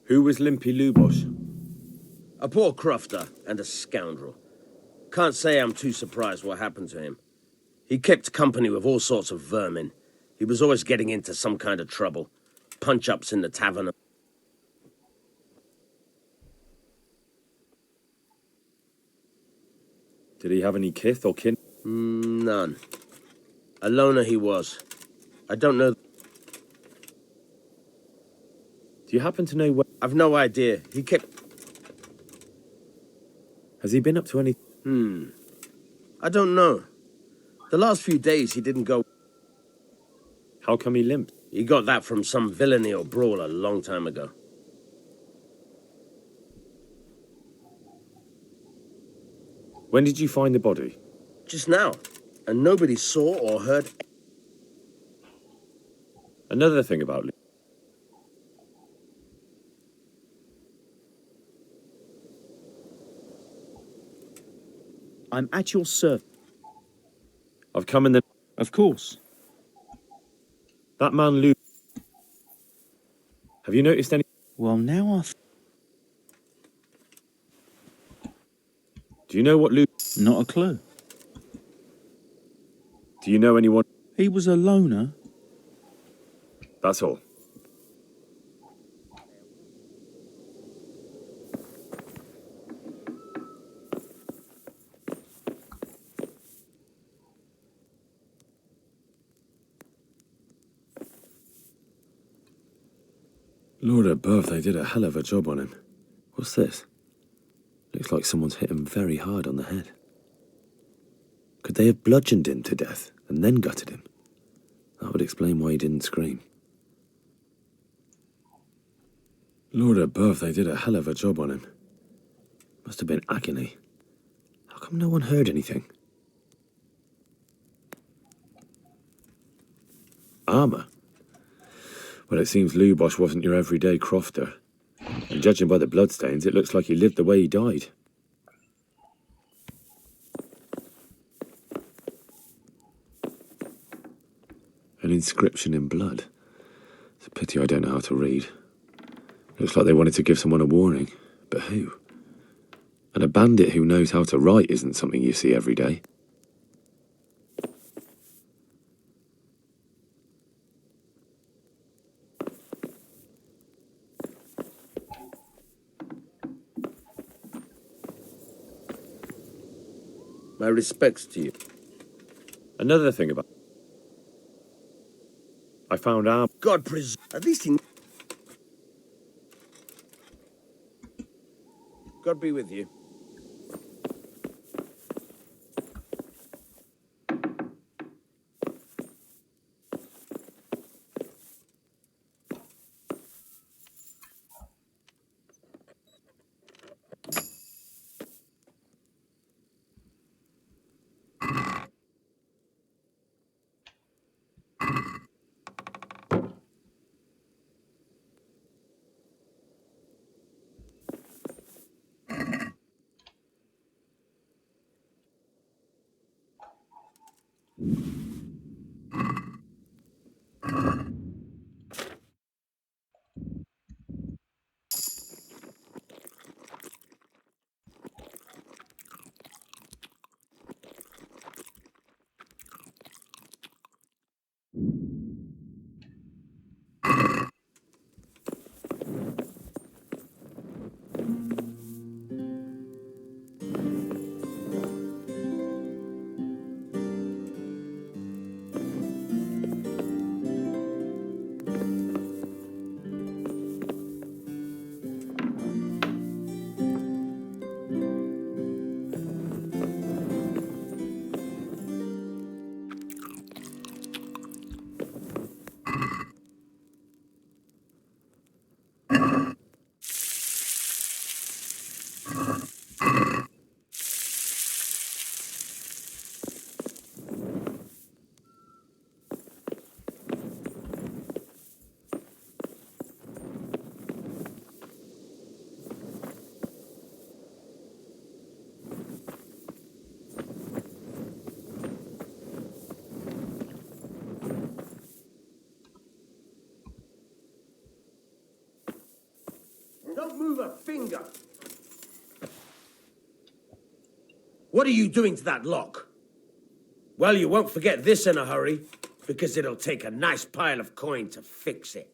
Speaker 6: Who was Limpy Lubosh?
Speaker 17: A poor crofter and a scoundrel. Can't say I'm too surprised what happened to him. He kept company with all sorts of vermin. He was always getting into some kind of trouble. Punch-ups in the tavern.
Speaker 6: Did he have any kith or kin?
Speaker 17: None. A loner he was. I don't know.
Speaker 6: Do you happen to know where...
Speaker 17: I've no idea. He kept...
Speaker 6: Has he been up to any...
Speaker 17: I don't know. The last few days he didn't go...
Speaker 6: How come he limped?
Speaker 17: He got that from some villainy or brawl a long time ago.
Speaker 6: When did you find the body?
Speaker 17: Just now. And nobody saw or heard...
Speaker 6: Another thing about...
Speaker 16: I'm at your service.
Speaker 6: I've come in the...
Speaker 16: Of course.
Speaker 6: That man Lu... Have you noticed any...
Speaker 16: Well, now
Speaker 6: Do you know what Lu...
Speaker 16: Not a clue.
Speaker 6: Do you know anyone?
Speaker 9: He was a loner.
Speaker 6: That's all. Lord above, they did a hell of a job on him. What's this? Looks like someone's hit him very hard on the head. Could they have bludgeoned him to death and then gutted him? That would explain why he didn't scream. Lord above, they did a hell of a job on him. Must have been agony. How come no one heard anything? Armour? Well, it seems Lubosh wasn't your everyday crofter. And judging by the bloodstains, it looks like he lived the way he died. An inscription in blood. It's a pity I don't know how to read. Looks like they wanted to give someone a warning. But who? And a bandit who knows how to write isn't something you see every day.
Speaker 17: My respects to you.
Speaker 6: Another thing about... I found out...
Speaker 17: God preserve... At least he... God be with you. Don't move a finger. What are you doing to that lock? Well, you won't forget this in a hurry, because it'll take a nice pile of coin to fix it.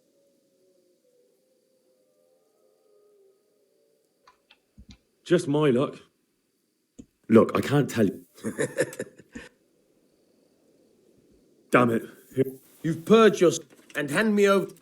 Speaker 6: Just my luck. Look, I can't tell you. Damn it.
Speaker 17: You've purged your... and hand me over...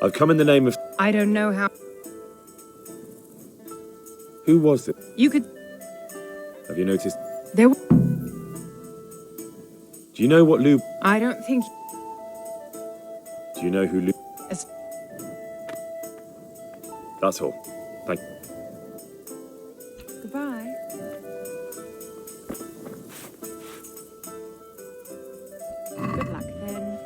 Speaker 6: I've come in the name of...
Speaker 15: I don't know how.
Speaker 6: Who was it?
Speaker 15: You could.
Speaker 6: Have you noticed?
Speaker 15: There.
Speaker 6: Do you know what Lou...
Speaker 15: I don't think.
Speaker 6: Do you know who Lou...
Speaker 15: As-
Speaker 6: That's all. Thank you.
Speaker 15: Goodbye. Good luck then.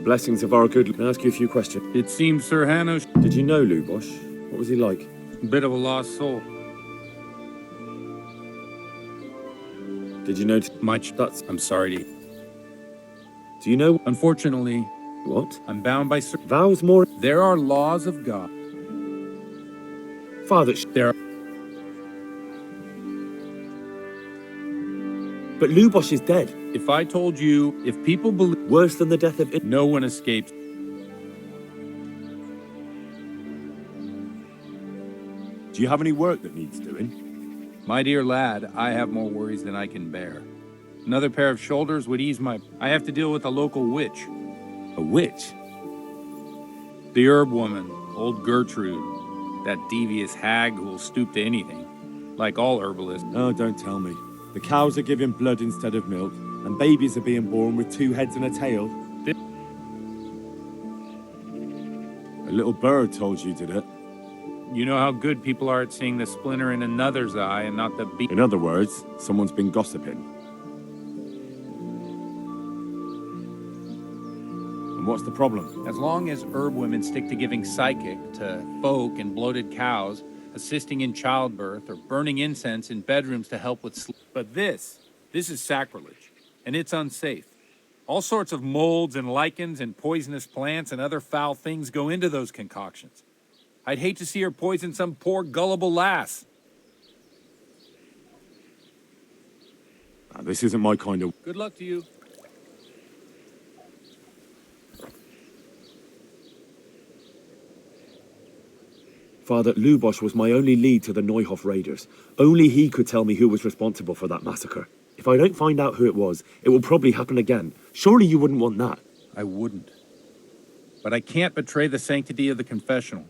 Speaker 6: Blessings of our good... Can I ask you a few questions?
Speaker 18: It seems Sir Hanush...
Speaker 6: Did you know Lubosh? What was he like?
Speaker 18: Bit of a lost soul.
Speaker 6: Did you know...
Speaker 18: Much.
Speaker 6: That's...
Speaker 18: I'm sorry to...
Speaker 6: Do you know...
Speaker 18: Unfortunately...
Speaker 6: What?
Speaker 18: I'm bound by...
Speaker 6: Vows more...
Speaker 18: There are laws of God.
Speaker 6: Father...
Speaker 18: There are...
Speaker 6: But Lubosh is dead.
Speaker 18: If I told you, if people believe...
Speaker 6: Worse than the death of...
Speaker 18: No one escapes.
Speaker 19: Do you have any work that needs doing?
Speaker 18: My dear lad, I have more worries than I can bear. Another pair of shoulders would ease my... I have to deal with a local witch.
Speaker 19: A witch?
Speaker 18: The herb woman, old Gertrude. That devious hag who will stoop to anything. Like all herbalists.
Speaker 19: Oh, don't tell me. The cows are giving blood instead of milk, and babies are being born with 2 heads and a tail. A little bird told you, did it?
Speaker 18: You know how good people are at seeing the splinter in another's eye and not the beam.
Speaker 19: In other words, someone's been gossiping. And what's the problem?
Speaker 18: As long as herb women stick to giving psychic to folk and bloated cows, assisting in childbirth, or burning incense in bedrooms to help with sleep. But this is sacrilege, and it's unsafe. All sorts of molds and lichens and poisonous plants and other foul things go into those concoctions. I'd hate to see her poison some poor gullible lass.
Speaker 19: Now, this isn't my kind of...
Speaker 18: Good luck to you.
Speaker 6: Father, Lubosch was my only lead to the Neuhof raiders. Only he could tell me who was responsible for that massacre. If I don't find out who it was, it will probably happen again. Surely you wouldn't want that.
Speaker 18: I wouldn't. But I can't betray the sanctity of the confessional.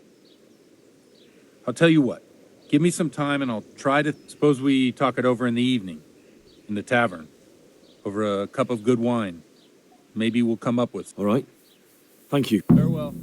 Speaker 18: I'll tell you what. Give me some time and I'll try to... Suppose we talk it over in the evening. In the tavern. Over a cup of good wine. Maybe we'll come up with...
Speaker 6: All right. Thank you.
Speaker 18: Farewell.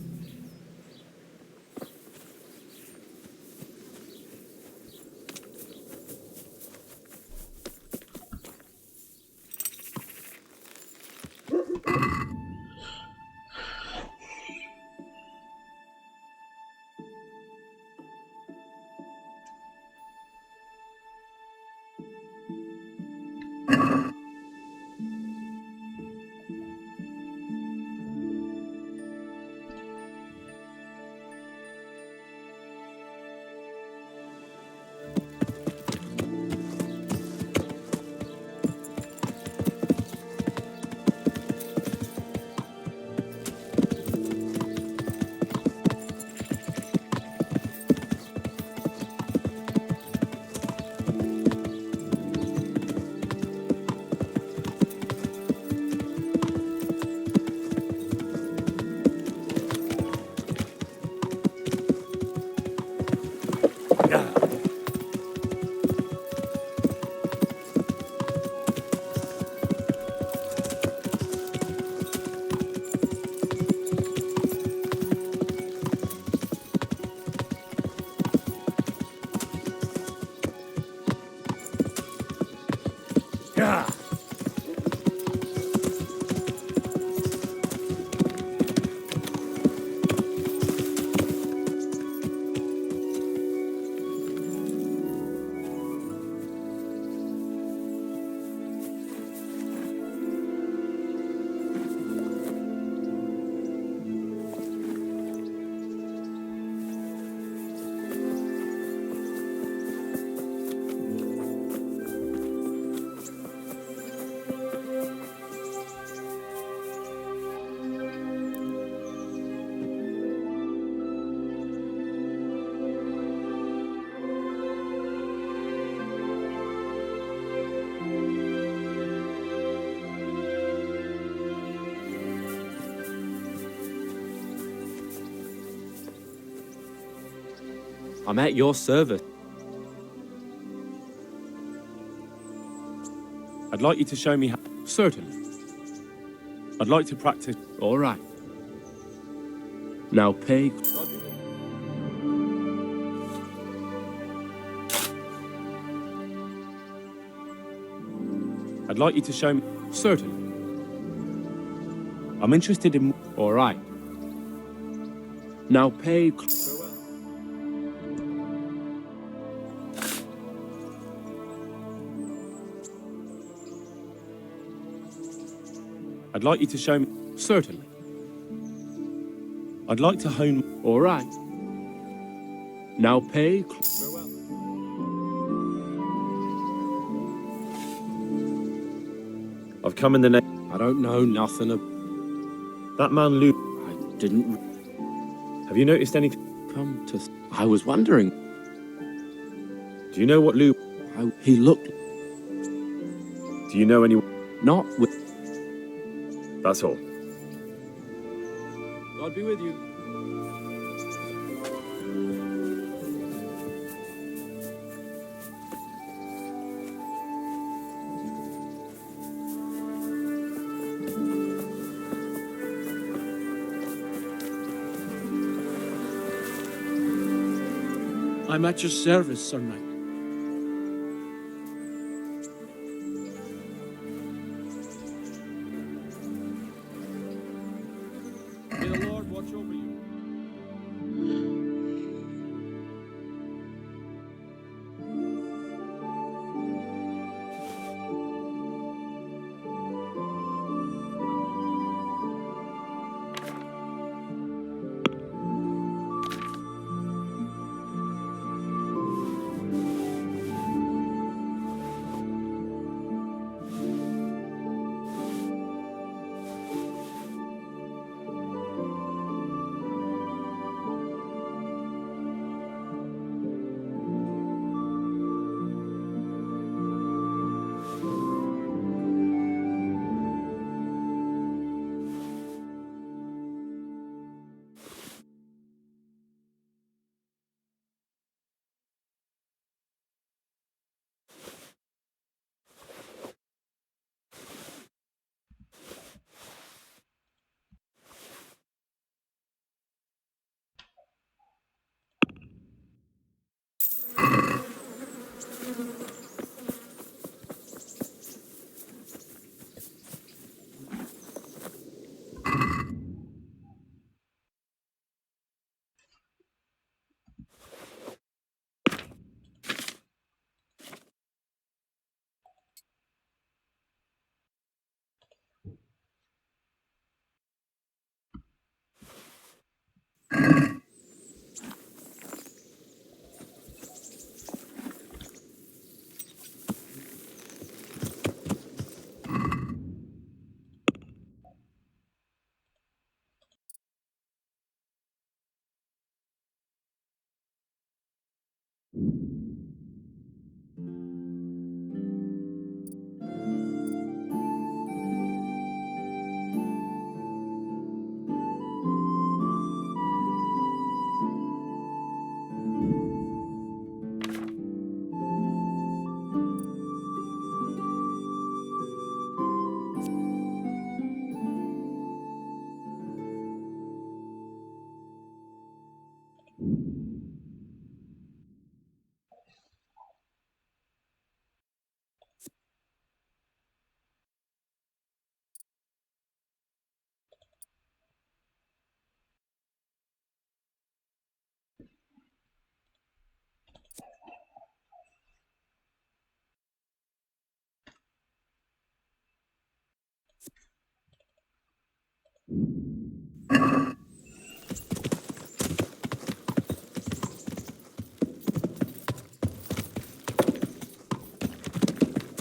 Speaker 13: I'm at your service.
Speaker 19: I'd like you to show me how...
Speaker 13: Certainly.
Speaker 19: I'd like to practice...
Speaker 13: All right. Now pay...
Speaker 19: I'd like you to show me...
Speaker 13: Certainly.
Speaker 19: I'm interested in...
Speaker 13: All right. Now pay...
Speaker 19: I'd like you to show me...
Speaker 13: Certainly.
Speaker 19: I'd like to hone...
Speaker 13: All right. Now pay...
Speaker 6: I've come in the name...
Speaker 13: I don't know nothing of...
Speaker 6: That man, Luke...
Speaker 13: I didn't...
Speaker 6: Have you noticed anything?
Speaker 13: Come to... I was wondering...
Speaker 6: Do you know what Luke...
Speaker 13: He looked...
Speaker 6: Do you know anyone?
Speaker 13: Not with...
Speaker 6: That's all.
Speaker 13: God be with you.
Speaker 20: I'm at your service, Sir Knight.
Speaker 13: May the Lord watch over you.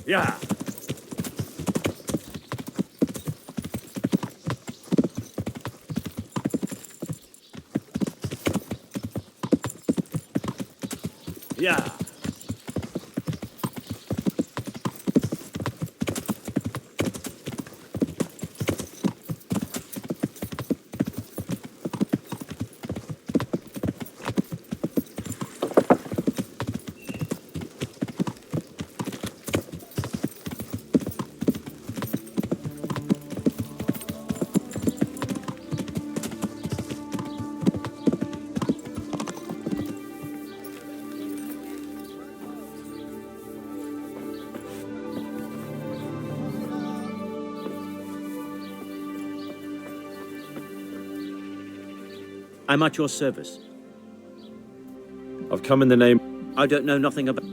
Speaker 4: Yeah. Yeah.
Speaker 21: I'm at your service.
Speaker 6: I've come in the name.
Speaker 21: I don't know nothing about.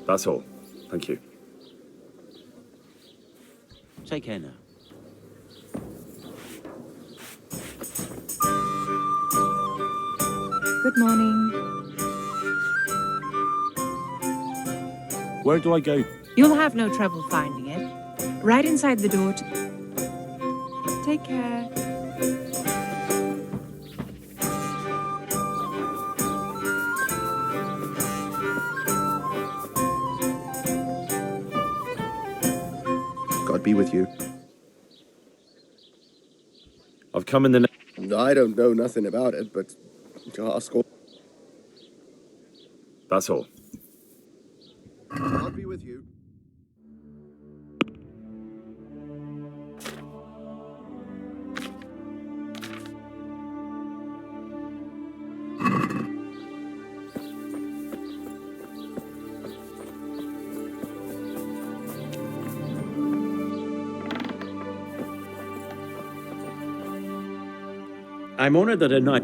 Speaker 6: That's all. Thank you.
Speaker 21: Take care now.
Speaker 15: Good morning.
Speaker 19: Where do I go?
Speaker 15: You'll have no trouble finding it. Right inside the door. Take care.
Speaker 10: God be with you.
Speaker 6: I've come in the name.
Speaker 10: I don't know nothing about it, but to ask all.
Speaker 6: That's all.
Speaker 10: God be with you.
Speaker 21: I'm honored that a knight.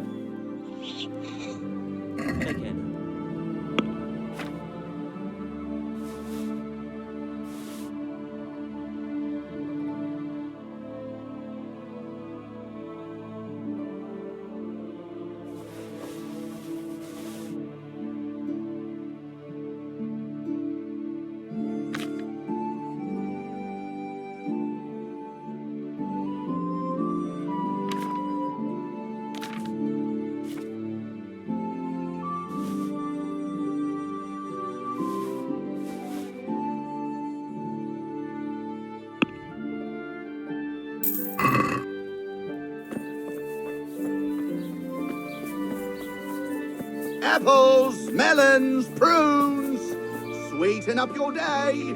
Speaker 21: Take care now.
Speaker 12: Apples, melons, prunes. Sweeten up your day.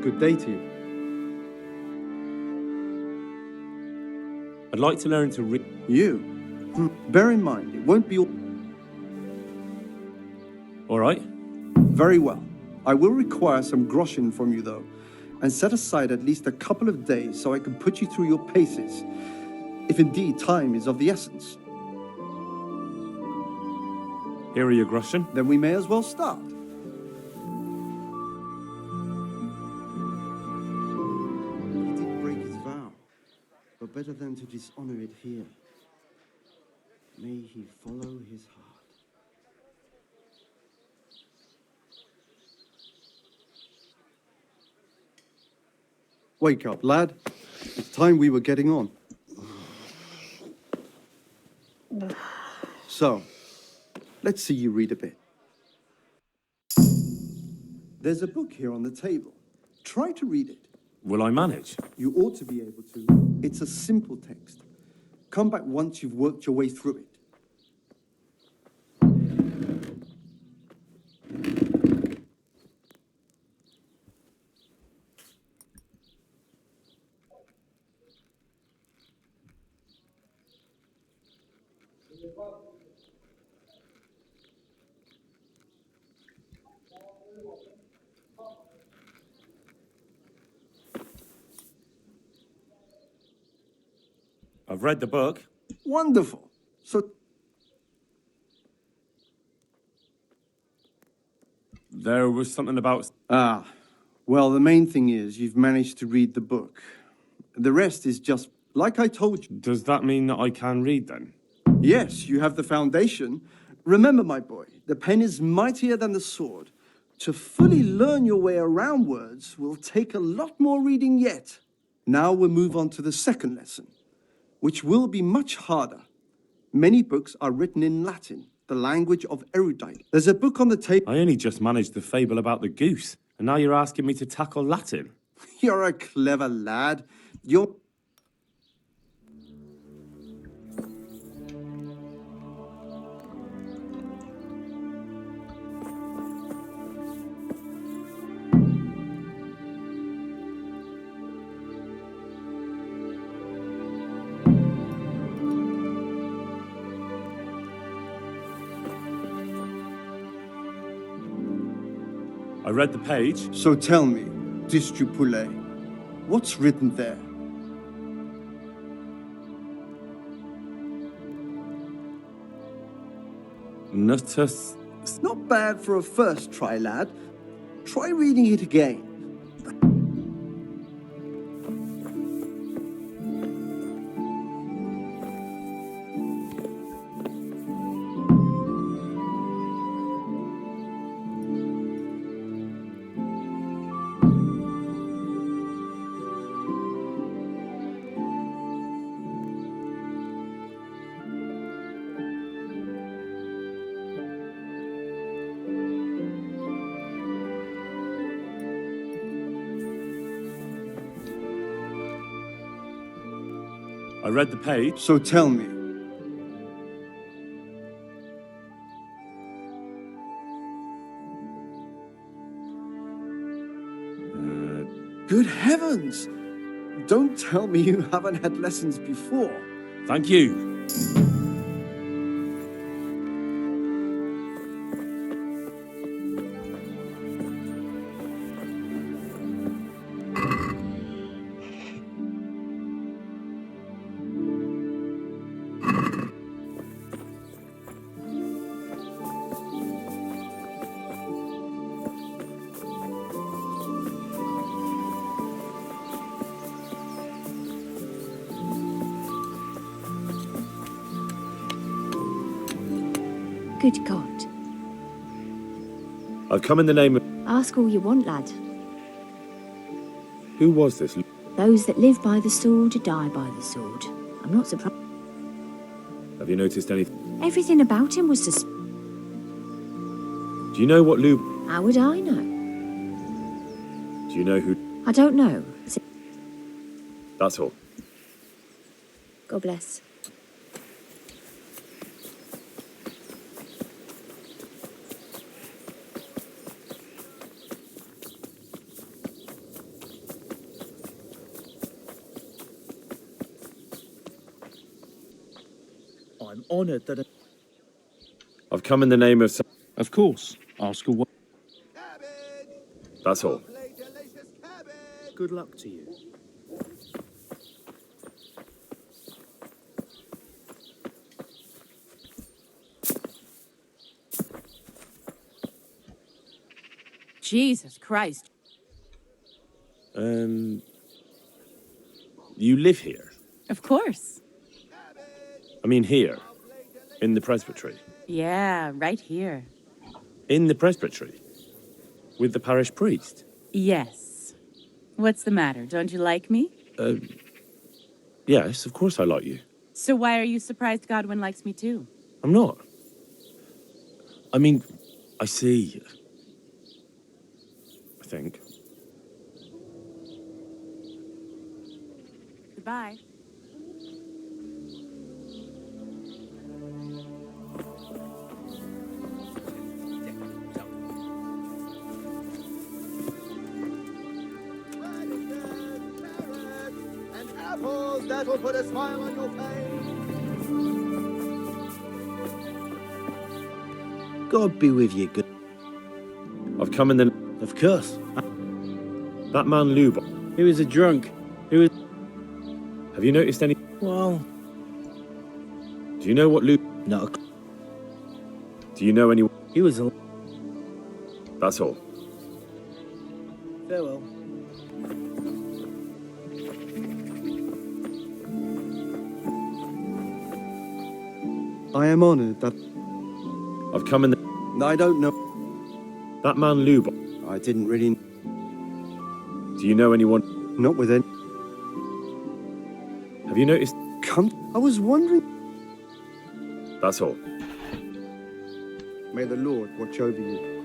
Speaker 10: Good day to you.
Speaker 19: I'd like to learn to read.
Speaker 10: You? Bear in mind, it won't be all.
Speaker 19: All right.
Speaker 10: Very well. I will require some groschen from you, though, and set aside at least a couple of days so I can put you through your paces, if indeed time is of the essence.
Speaker 19: Here are your groschen.
Speaker 10: Then we may as well start. He did break his vow, but better than to dishonor it here. May he follow his heart. Wake up, lad. It's time we were getting on. So, let's see you read a bit. There's a book here on the table. Try to read it.
Speaker 19: Will I manage?
Speaker 10: You ought to be able to. It's a simple text. Come back once you've worked your way through it.
Speaker 19: I've read the book.
Speaker 10: Wonderful. So,
Speaker 19: There was something about...
Speaker 10: well, the main thing is you've managed to read the book. The rest is just like I told you.
Speaker 19: Does that mean that I can read then?
Speaker 10: Yes, you have the foundation. Remember, my boy, the pen is mightier than the sword. To fully learn your way around words will take a lot more reading yet. Now we'll move on to the second lesson, which will be much harder. Many books are written in Latin, the language of erudite. There's a book on the table.
Speaker 19: I only just managed the fable about the goose, and now you're asking me to tackle Latin.
Speaker 10: You're a clever lad. You're...
Speaker 19: I read the page.
Speaker 10: So tell me, Distupule, what's written there?
Speaker 19: Nutus...
Speaker 10: Not bad for a first try, lad. Try reading it again.
Speaker 19: I read the page.
Speaker 10: So tell me. Good heavens! Don't tell me you haven't had lessons before.
Speaker 19: Thank you.
Speaker 7: Good God.
Speaker 6: I've come in the name of...
Speaker 7: Ask all you want, lad.
Speaker 6: Who was this?
Speaker 7: Those that live by the sword die by the sword. I'm not surprised.
Speaker 6: Have you noticed anything?
Speaker 7: Everything about him was suspicious.
Speaker 6: Do you know what Lou...
Speaker 7: How would I know?
Speaker 6: Do you know who...
Speaker 7: I don't know.
Speaker 6: That's all.
Speaker 7: God bless.
Speaker 20: I'm honoured that...
Speaker 6: I've come in the name of...
Speaker 20: Of course. Ask her what...
Speaker 6: That's all.
Speaker 20: Good luck to you.
Speaker 3: Jesus Christ.
Speaker 6: You live here?
Speaker 3: Of course.
Speaker 6: I mean here, in the presbytery.
Speaker 3: Yeah, right here.
Speaker 6: In the presbytery? With the parish priest?
Speaker 3: Yes. What's the matter? Don't you like me?
Speaker 6: Yes, of course I like you.
Speaker 3: So why are you surprised Godwin likes me too?
Speaker 6: I'm not. I mean, I see. I think.
Speaker 3: Goodbye.
Speaker 10: And apples that will put a smile on your face.
Speaker 21: God be with you, good.
Speaker 6: I've come in the...
Speaker 9: Of course.
Speaker 6: That man Lubo.
Speaker 9: He was a drunk. He was...
Speaker 6: Have you noticed any...
Speaker 9: Well...
Speaker 6: Do you know what Lubo...
Speaker 9: Not a...
Speaker 6: Do you know any...
Speaker 9: He was a...
Speaker 6: That's all.
Speaker 9: Farewell.
Speaker 10: I am honored that...
Speaker 6: I've come in the...
Speaker 10: I don't know.
Speaker 6: That man Lubo.
Speaker 10: I didn't really...
Speaker 6: Do you know anyone...
Speaker 10: Not with any...
Speaker 6: Have you noticed...
Speaker 10: I was wondering...
Speaker 6: That's all.
Speaker 10: May the Lord watch over you.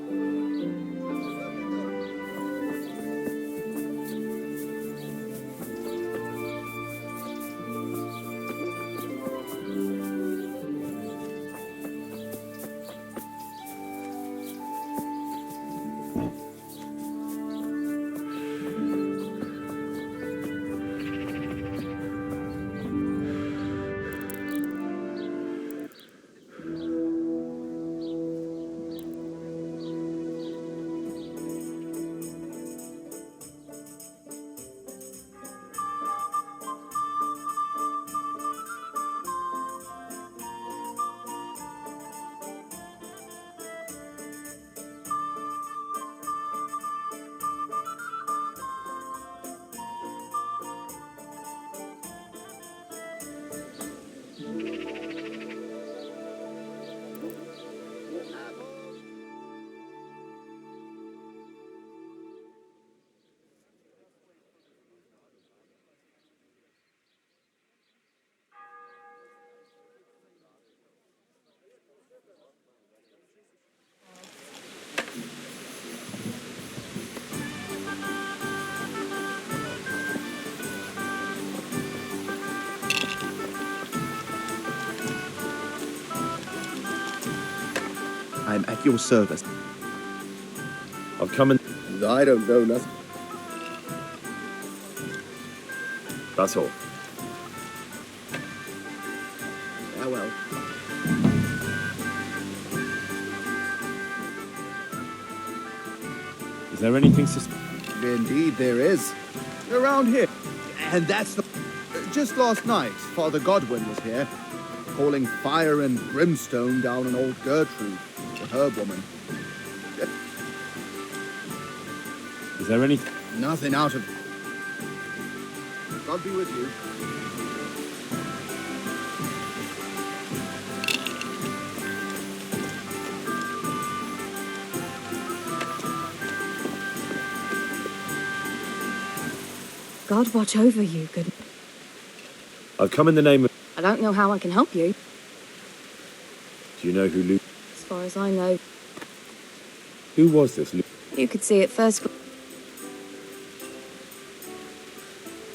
Speaker 12: I'm at your service.
Speaker 6: I've come in...
Speaker 10: I don't know nothing.
Speaker 6: That's all.
Speaker 10: Farewell.
Speaker 6: Is there anything
Speaker 12: Indeed, there is. Around here. And that's the... Just last night, Father Godwin was here, calling fire and brimstone down on old Gertrude, the herb woman.
Speaker 6: Is there any...
Speaker 12: Nothing out of... God be with you.
Speaker 7: God watch over you, good.
Speaker 6: I've come in the name of...
Speaker 7: I don't know how I can help you.
Speaker 6: Do you know who Luke...
Speaker 7: As far as I know,
Speaker 6: Who was this Luke?
Speaker 7: you could see it first.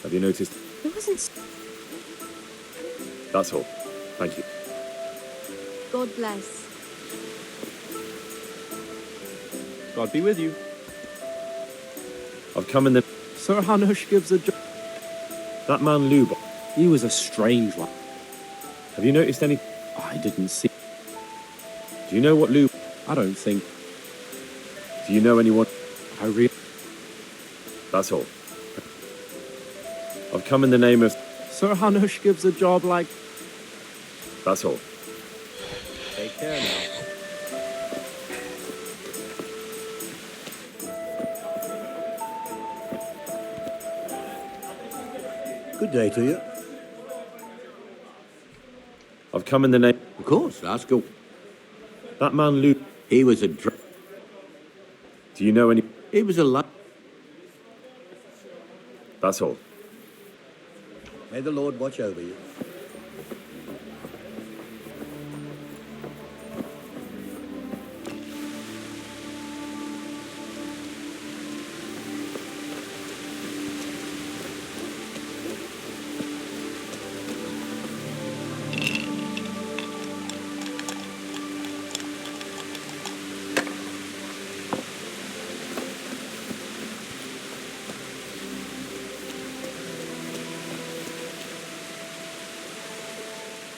Speaker 6: Have you noticed?
Speaker 7: It wasn't.
Speaker 6: That's all. Thank you.
Speaker 7: God bless.
Speaker 13: God be with you.
Speaker 6: I've come in the...
Speaker 13: Sir Hanush gives a...
Speaker 6: That man Lubo.
Speaker 13: He was a strange one.
Speaker 6: Have you noticed any...
Speaker 13: I didn't see...
Speaker 6: Do you know what Lubo...
Speaker 13: I don't think...
Speaker 6: Do you know anyone...
Speaker 13: I really...
Speaker 6: That's all. I've come in the name of...
Speaker 13: Sir Hanush gives a job like...
Speaker 6: That's all.
Speaker 13: Take care now.
Speaker 21: Good day to you.
Speaker 6: I've come in the name...
Speaker 21: Of course, ask go.
Speaker 6: That man Luke...
Speaker 21: He was a
Speaker 6: Do you know any...
Speaker 21: He was a
Speaker 6: That's all.
Speaker 21: May the Lord watch over you.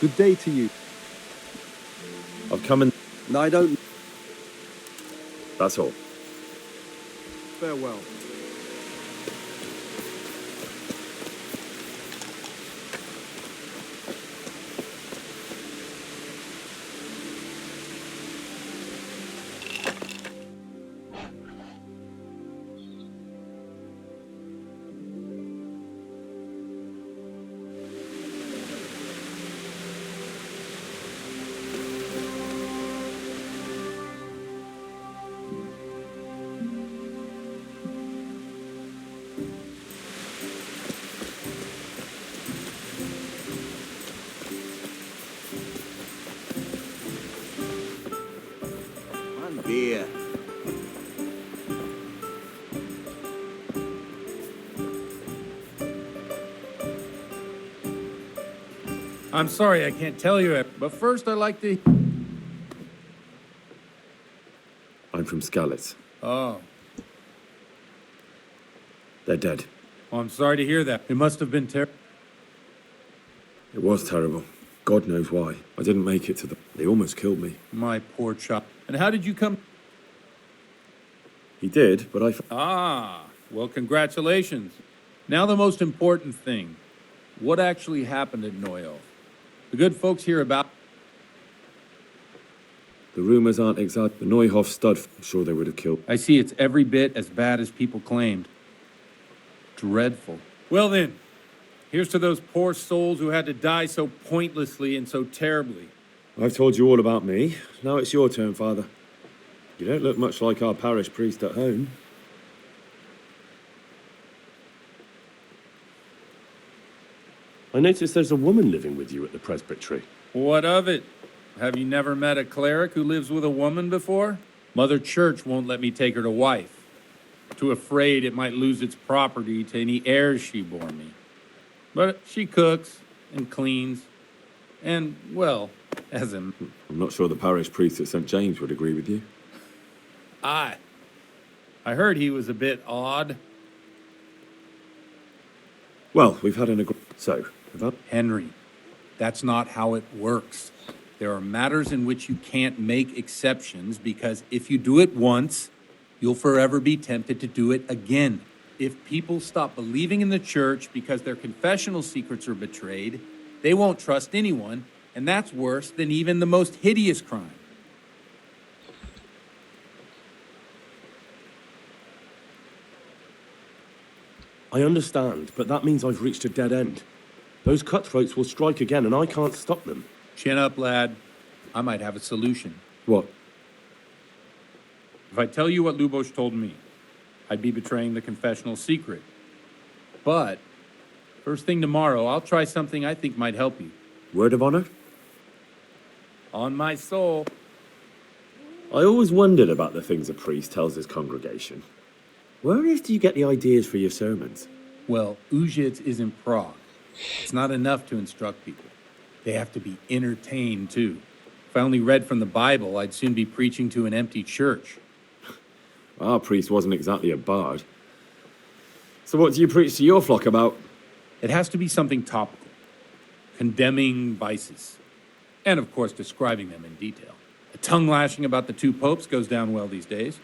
Speaker 5: Good day to you.
Speaker 6: I've come and...
Speaker 10: No, I don't.
Speaker 6: That's all.
Speaker 12: Farewell.
Speaker 21: One beer.
Speaker 18: I'm sorry I can't tell you, but first I'd like to...
Speaker 6: I'm from Skalitz.
Speaker 18: Oh.
Speaker 6: They're dead.
Speaker 18: Well, I'm sorry to hear that. It must have been terrible.
Speaker 6: It was terrible. God knows why. I didn't make it to the... They almost killed me.
Speaker 18: My poor child. And how did you come...
Speaker 6: He did, but I...
Speaker 18: Ah, well, congratulations. Now the most important thing. What actually happened at Neuhof? The good folks hear about...
Speaker 6: The rumors aren't exact. The Neuhof stud, I'm sure they would have killed.
Speaker 18: I see it's every bit as bad as people claimed. Dreadful. Well then, here's to those poor souls who had to die so pointlessly and so terribly.
Speaker 6: I've told you all about me. Now it's your turn, Father. You don't look much like our parish priest at home.
Speaker 1: I notice there's a woman living with you at the presbytery.
Speaker 18: What of it? Have you never met a cleric who lives with a woman before? Mother Church won't let me take her to wife. Too afraid it might lose its property to any heirs she bore me. But she cooks and cleans and, well, as in...
Speaker 6: I'm not sure the parish priest at St. James would agree with you.
Speaker 18: I heard he was a bit odd.
Speaker 6: Well, we've had an agreement. So,
Speaker 18: Henry, that's not how it works. There are matters in which you can't make exceptions because if you do it once, you'll forever be tempted to do it again. If people stop believing in the church because their confessional secrets are betrayed, they won't trust anyone, and that's worse than even the most hideous crime.
Speaker 1: I understand, but that means I've reached a dead end. Those cutthroats will strike again, and I can't stop them.
Speaker 18: Chin up, lad. I might have a solution.
Speaker 6: What?
Speaker 18: If I tell you what Lubosh told me, I'd be betraying the confessional secret. But, first thing tomorrow, I'll try something I think might help you.
Speaker 6: Word of honor?
Speaker 18: On my soul.
Speaker 6: I always wondered about the things a priest tells his congregation. Where on earth do you get the ideas for your sermons?
Speaker 18: Well, Ujits is in Prague. It's not enough to instruct people. They have to be entertained, too. If I only read from the Bible, I'd soon be preaching to an empty church.
Speaker 6: Our priest wasn't exactly a bard. So what do you preach to your flock about?
Speaker 18: It has to be something topical. Condemning vices. And, of course, describing them in detail. A tongue lashing about the two popes goes down well these days.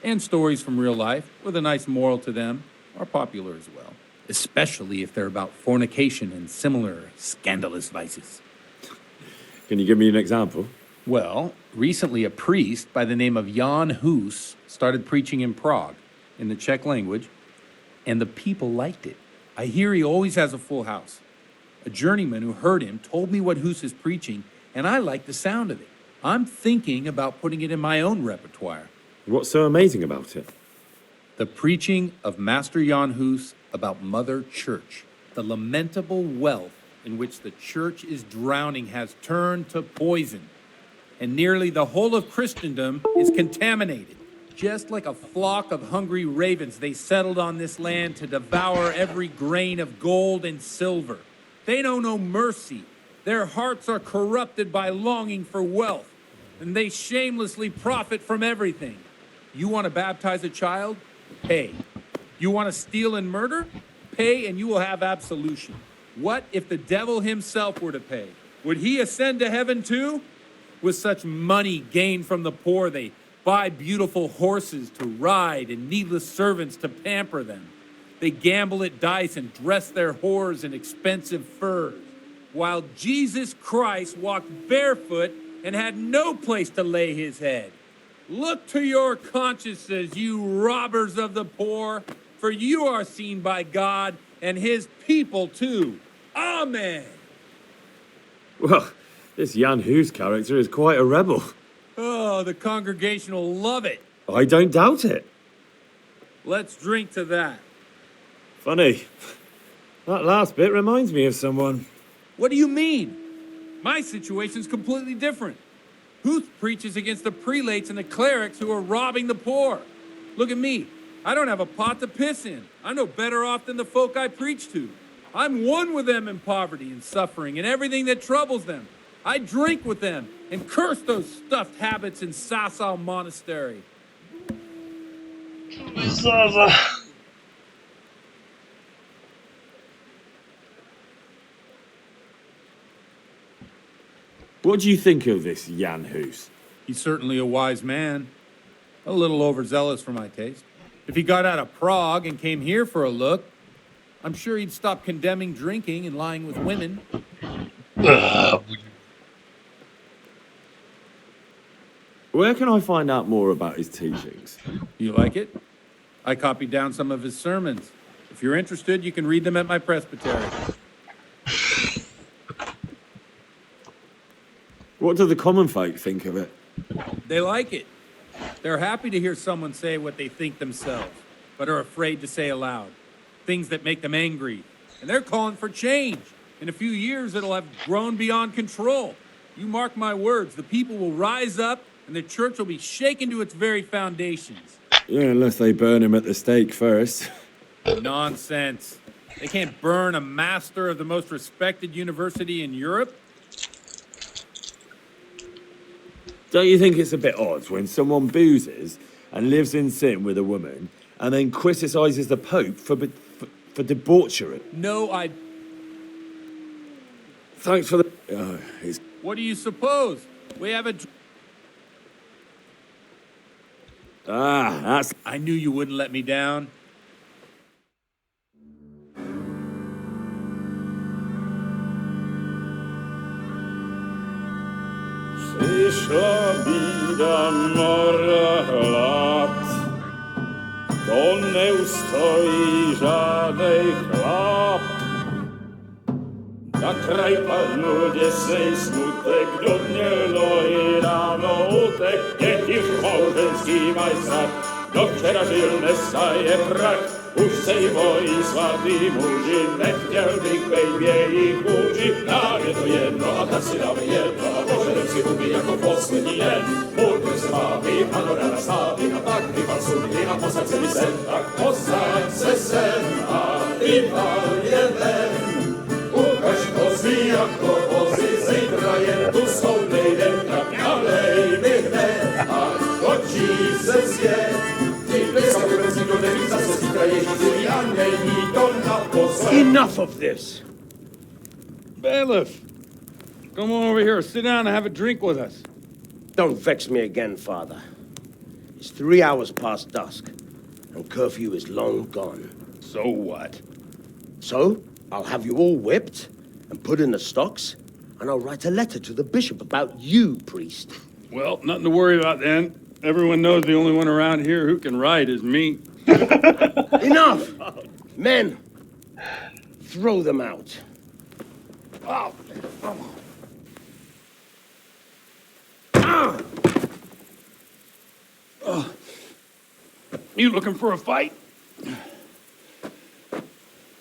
Speaker 18: And stories from real life, with a nice moral to them, are popular as well. Especially if they're about fornication and similar scandalous vices.
Speaker 6: Can you give me an example?
Speaker 18: Well, recently a priest by the name of Jan Hus started preaching in Prague, in the Czech language, and the people liked it. I hear he always has a full house. A journeyman who heard him told me what Hus is preaching, and I like the sound of it. I'm thinking about putting it in my own repertoire.
Speaker 6: What's so amazing about it?
Speaker 18: The preaching of Master Jan Hus about Mother Church. The lamentable wealth in which the church is drowning has turned to poison, and nearly the whole of Christendom is contaminated. Just like a flock of hungry ravens, they settled on this land to devour every grain of gold and silver. They know no mercy. Their hearts are corrupted by longing for wealth, and they shamelessly profit from everything. You want to baptize a child? Pay. You want to steal and murder? Pay and you will have absolution. What if the devil himself were to pay? Would he ascend to heaven too? With such money gained from the poor, they buy beautiful horses to ride and needless servants to pamper them. They gamble at dice and dress their whores in expensive furs, while Jesus Christ walked barefoot and had no place to lay his head. Look to your consciences, you robbers of the poor, for you are seen by God and his people too. Amen.
Speaker 6: Well, this Jan Hus character is quite a rebel.
Speaker 18: Oh, the congregation will love it.
Speaker 6: I don't doubt it.
Speaker 18: Let's drink to that.
Speaker 6: Funny. That last bit reminds me of someone.
Speaker 18: What do you mean? My situation's completely different. Huth preaches against the prelates and the clerics who are robbing the poor. Look at me. I don't have a pot to piss in. I'm no better off than the folk I preach to. I'm one with them in poverty and suffering and everything that troubles them. I drink with them and curse those stuffed habits in Sasau Monastery.
Speaker 6: What do you think of this Jan Hus?
Speaker 18: He's certainly a wise man. A little overzealous for my taste. If he got out of Prague and came here for a look, I'm sure he'd stop condemning drinking and lying with women.
Speaker 6: Where can I find out more about his teachings?
Speaker 18: You like it? I copied down some of his sermons. If you're interested, you can read them at my presbytery.
Speaker 6: What do the common folk think of it?
Speaker 18: They like it. They're happy to hear someone say what they think themselves, but are afraid to say aloud. Things that make them angry. And they're calling for change. In a few years, it'll have grown beyond control. You mark my words, the people will rise up and the church will be shaken to its very foundations.
Speaker 6: Yeah, unless they burn him at the stake first.
Speaker 18: Nonsense. They can't burn a master of the most respected university in Europe.
Speaker 6: Don't you think it's a bit odd when someone boozes and lives in sin with a woman and then criticizes the Pope for debauchery?
Speaker 18: No, I...
Speaker 6: Thanks for the...
Speaker 18: What do you suppose? We have a...
Speaker 6: that's...
Speaker 18: I knew you wouldn't let me down.
Speaker 8: Przyszła bida mora lat, to nie ustoi żadnej chlap. Na kraj padł dziesięć smutek, dodnielo i rano utek, niech już małżeński majstar, do wczera żylne staje prach. Už sejmo i svatý muži, nechtěl bych bejbě kůži. Nám je to jedno a tak si dáme jedno a požerem si huby jako poslední jen. Budeme se bávit a do rána stávit a tak vypal sudy a posaď se mi sem. Tak posaď se sem a vypal je ven. Ukaž kozy jako vozy, zítra je tu soudnej den, tak nalej mi hned a točí se svět.
Speaker 4: Enough of this! Bailiff, come on over here, sit down and have a drink with us.
Speaker 17: Don't vex me again, Father. It's 3 hours past dusk, and curfew is long gone.
Speaker 4: So what?
Speaker 17: So, I'll have you all whipped and put in the stocks, and I'll write a letter to the bishop about you, priest.
Speaker 4: Well, nothing to worry about then. Everyone knows the only one around here who can ride is me.
Speaker 17: Enough! Men, throw them out. Oh.
Speaker 18: You looking for a fight?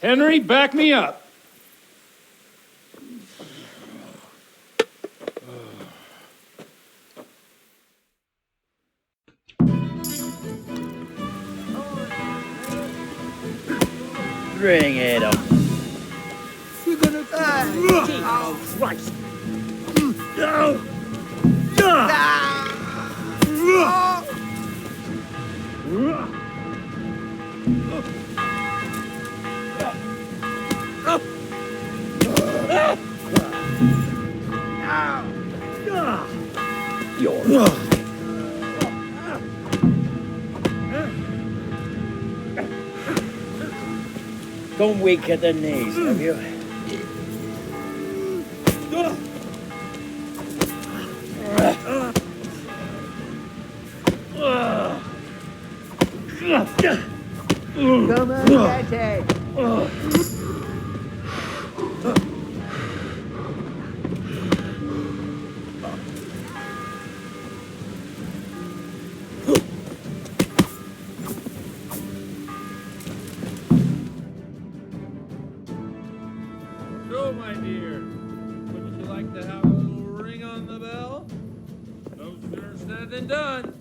Speaker 18: Henry, back me up.
Speaker 9: Bring it on.
Speaker 21: You're gonna die.
Speaker 9: Jesus Christ. No. Gone weak at the knees, have you?
Speaker 21: Come and get it.
Speaker 18: So, my dear, wouldn't you like to have a little ring on the bell? No sooner said than done.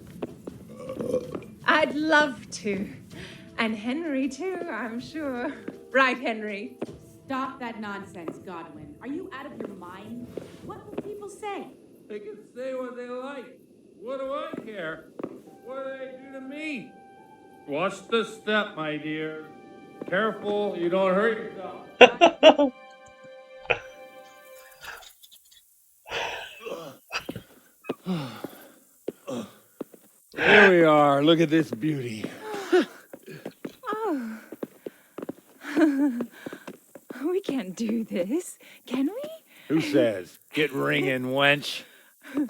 Speaker 15: I'd love to. And Henry, too, I'm sure. Right, Henry?
Speaker 3: Stop that nonsense, Godwin. Are you out of your mind? What will people say?
Speaker 18: They can say what they like. What do I care? What do they do to me? Watch the step, my dear. Careful, you don't hurt yourself. Here we are. Look at this beauty.
Speaker 15: Oh. We can't do this, can we?
Speaker 18: Who says? Get ringing, wench.
Speaker 15: This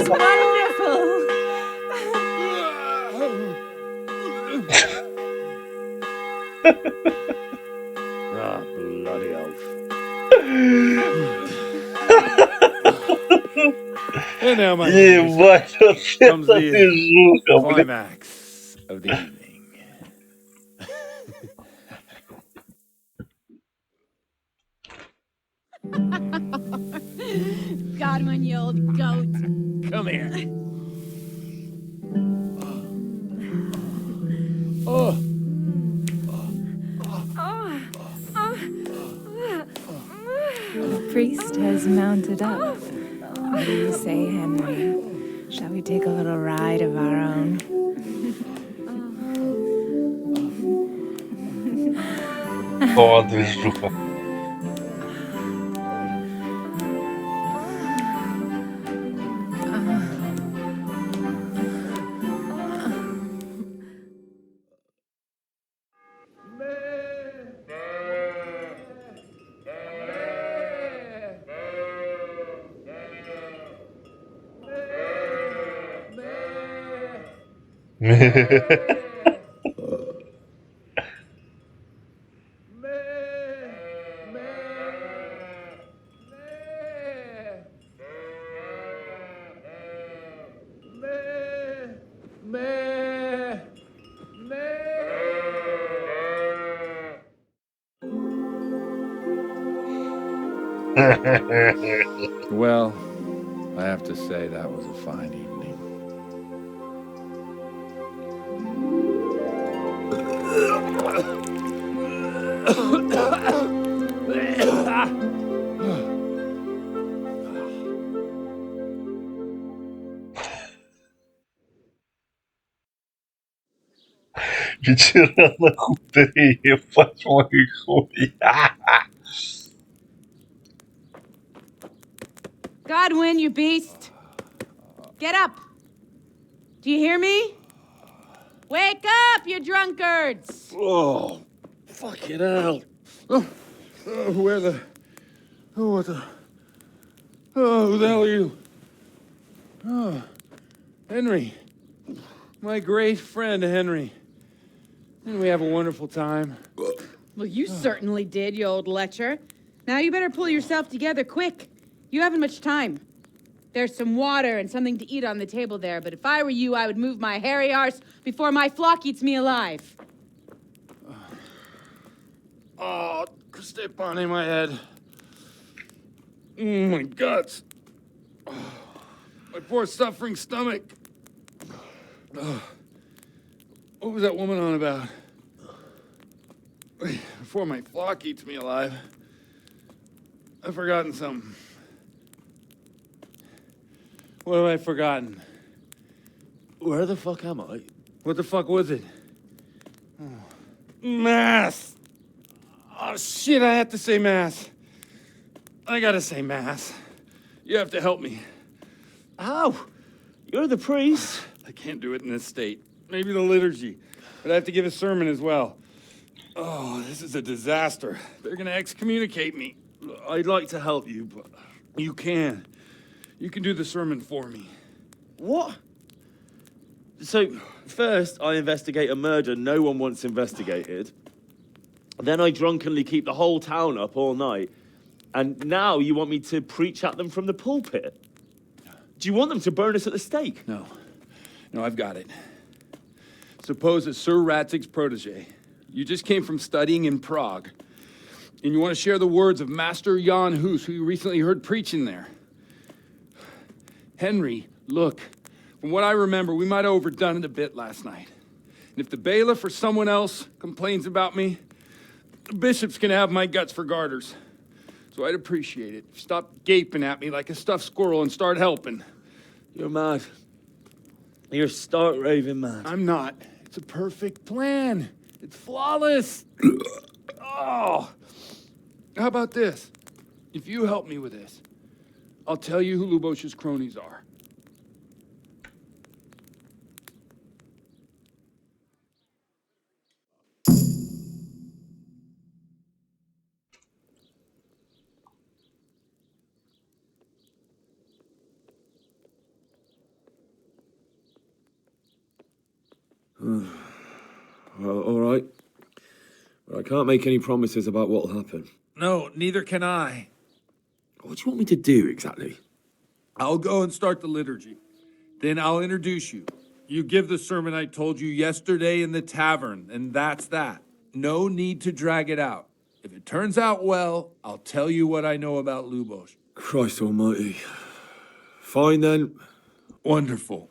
Speaker 15: is wonderful.
Speaker 18: Ah, bloody oath. And now, my ladies, comes the climax of the evening.
Speaker 3: Godwin, you old goat.
Speaker 18: Come here. Oh.
Speaker 15: The priest has mounted up. What do you say, Henry? Shall we take a little ride of our own?
Speaker 2: О, движуха.
Speaker 18: Well, I have to say that was a fine evening.
Speaker 2: Вечера на хуторе, ебать мой хуй.
Speaker 3: Godwin, you beast. Get up. Do you hear me? Wake up, you drunkards.
Speaker 18: Oh, fucking hell. Where the... Oh, what the... Oh, who the hell are you? Oh, Henry. My great friend, Henry. Didn't we have a wonderful time?
Speaker 3: Well, you certainly did, you old lecher. Now you better pull yourself together quick. You haven't much time. There's some water and something to eat on the table there, but if I were you, I would move my hairy arse before my flock eats me alive.
Speaker 14: Oh, step on in my head. My guts. My poor suffering stomach. What was that woman on about? Before my flock eats me alive. I've forgotten something. What have I forgotten?
Speaker 1: Where the fuck am I?
Speaker 14: What the fuck was it? Mass! Oh, shit, I have to say mass. I gotta say mass. You have to help me.
Speaker 1: How? You're the priest.
Speaker 14: I can't do it in this state. Maybe the liturgy. But I have to give a sermon as well. Oh, this is a disaster. They're gonna excommunicate me. I'd like to help you, but you can. You can do the sermon for me.
Speaker 1: What? So, first I investigate a murder no one wants investigated. Then I drunkenly keep the whole town up all night. And now you want me to preach at them from the pulpit? Do you want them to burn us at the stake?
Speaker 14: No. No, I've got it. Suppose as Sir Ratzig's protege, you just came from studying in Prague, and you want to share the words of Master Jan Hus, who you recently heard preaching there. Henry, look, from what I remember, we might have overdone it a bit last night. And if the bailiff or someone else complains about me, the bishop's gonna have my guts for garters. So I'd appreciate it if you stopped gaping at me like a stuffed squirrel and start helping.
Speaker 1: You're mad. You're stark raving mad.
Speaker 14: I'm not. It's a perfect plan. It's flawless. Oh. How about this? If you help me with this, I'll tell you who Lubosh's cronies are.
Speaker 6: Well, all right. But I can't make any promises about what'll happen.
Speaker 18: No, neither can I.
Speaker 6: What do you want me to do exactly?
Speaker 18: I'll go and start the liturgy. Then I'll introduce you. You give the sermon I told you yesterday in the tavern, and that's that. No need to drag it out. If it turns out well, I'll tell you what I know about Lubosh.
Speaker 6: Christ almighty. Fine then.
Speaker 18: Wonderful.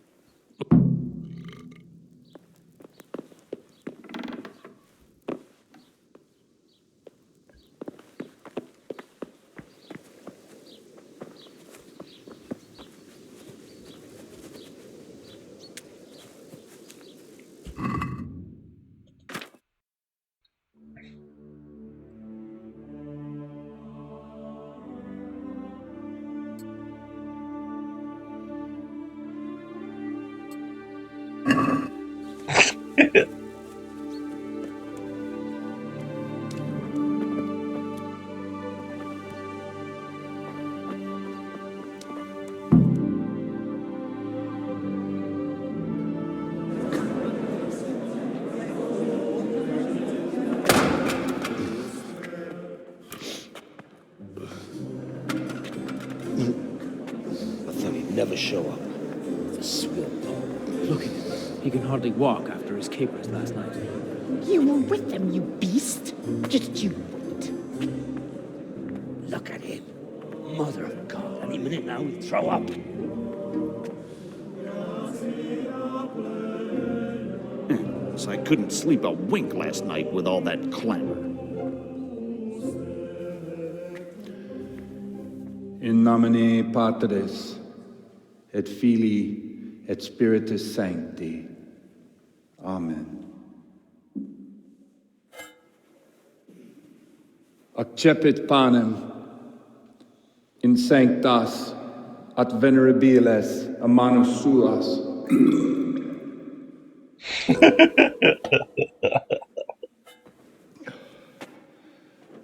Speaker 17: I thought he'd never show up. The swamp dog.
Speaker 20: Look at him. He can hardly walk after his capers last night.
Speaker 22: You were with them, you beast. Just you wait.
Speaker 17: Look at him. Mother of God, any minute now he'll throw up.
Speaker 11: So I couldn't sleep a wink last night with all that clamor.
Speaker 14: In nomine Patris, et Filii, et Spiritus Sancti. Amen. Accepit panem in sanctas at venerabiles a manus suas.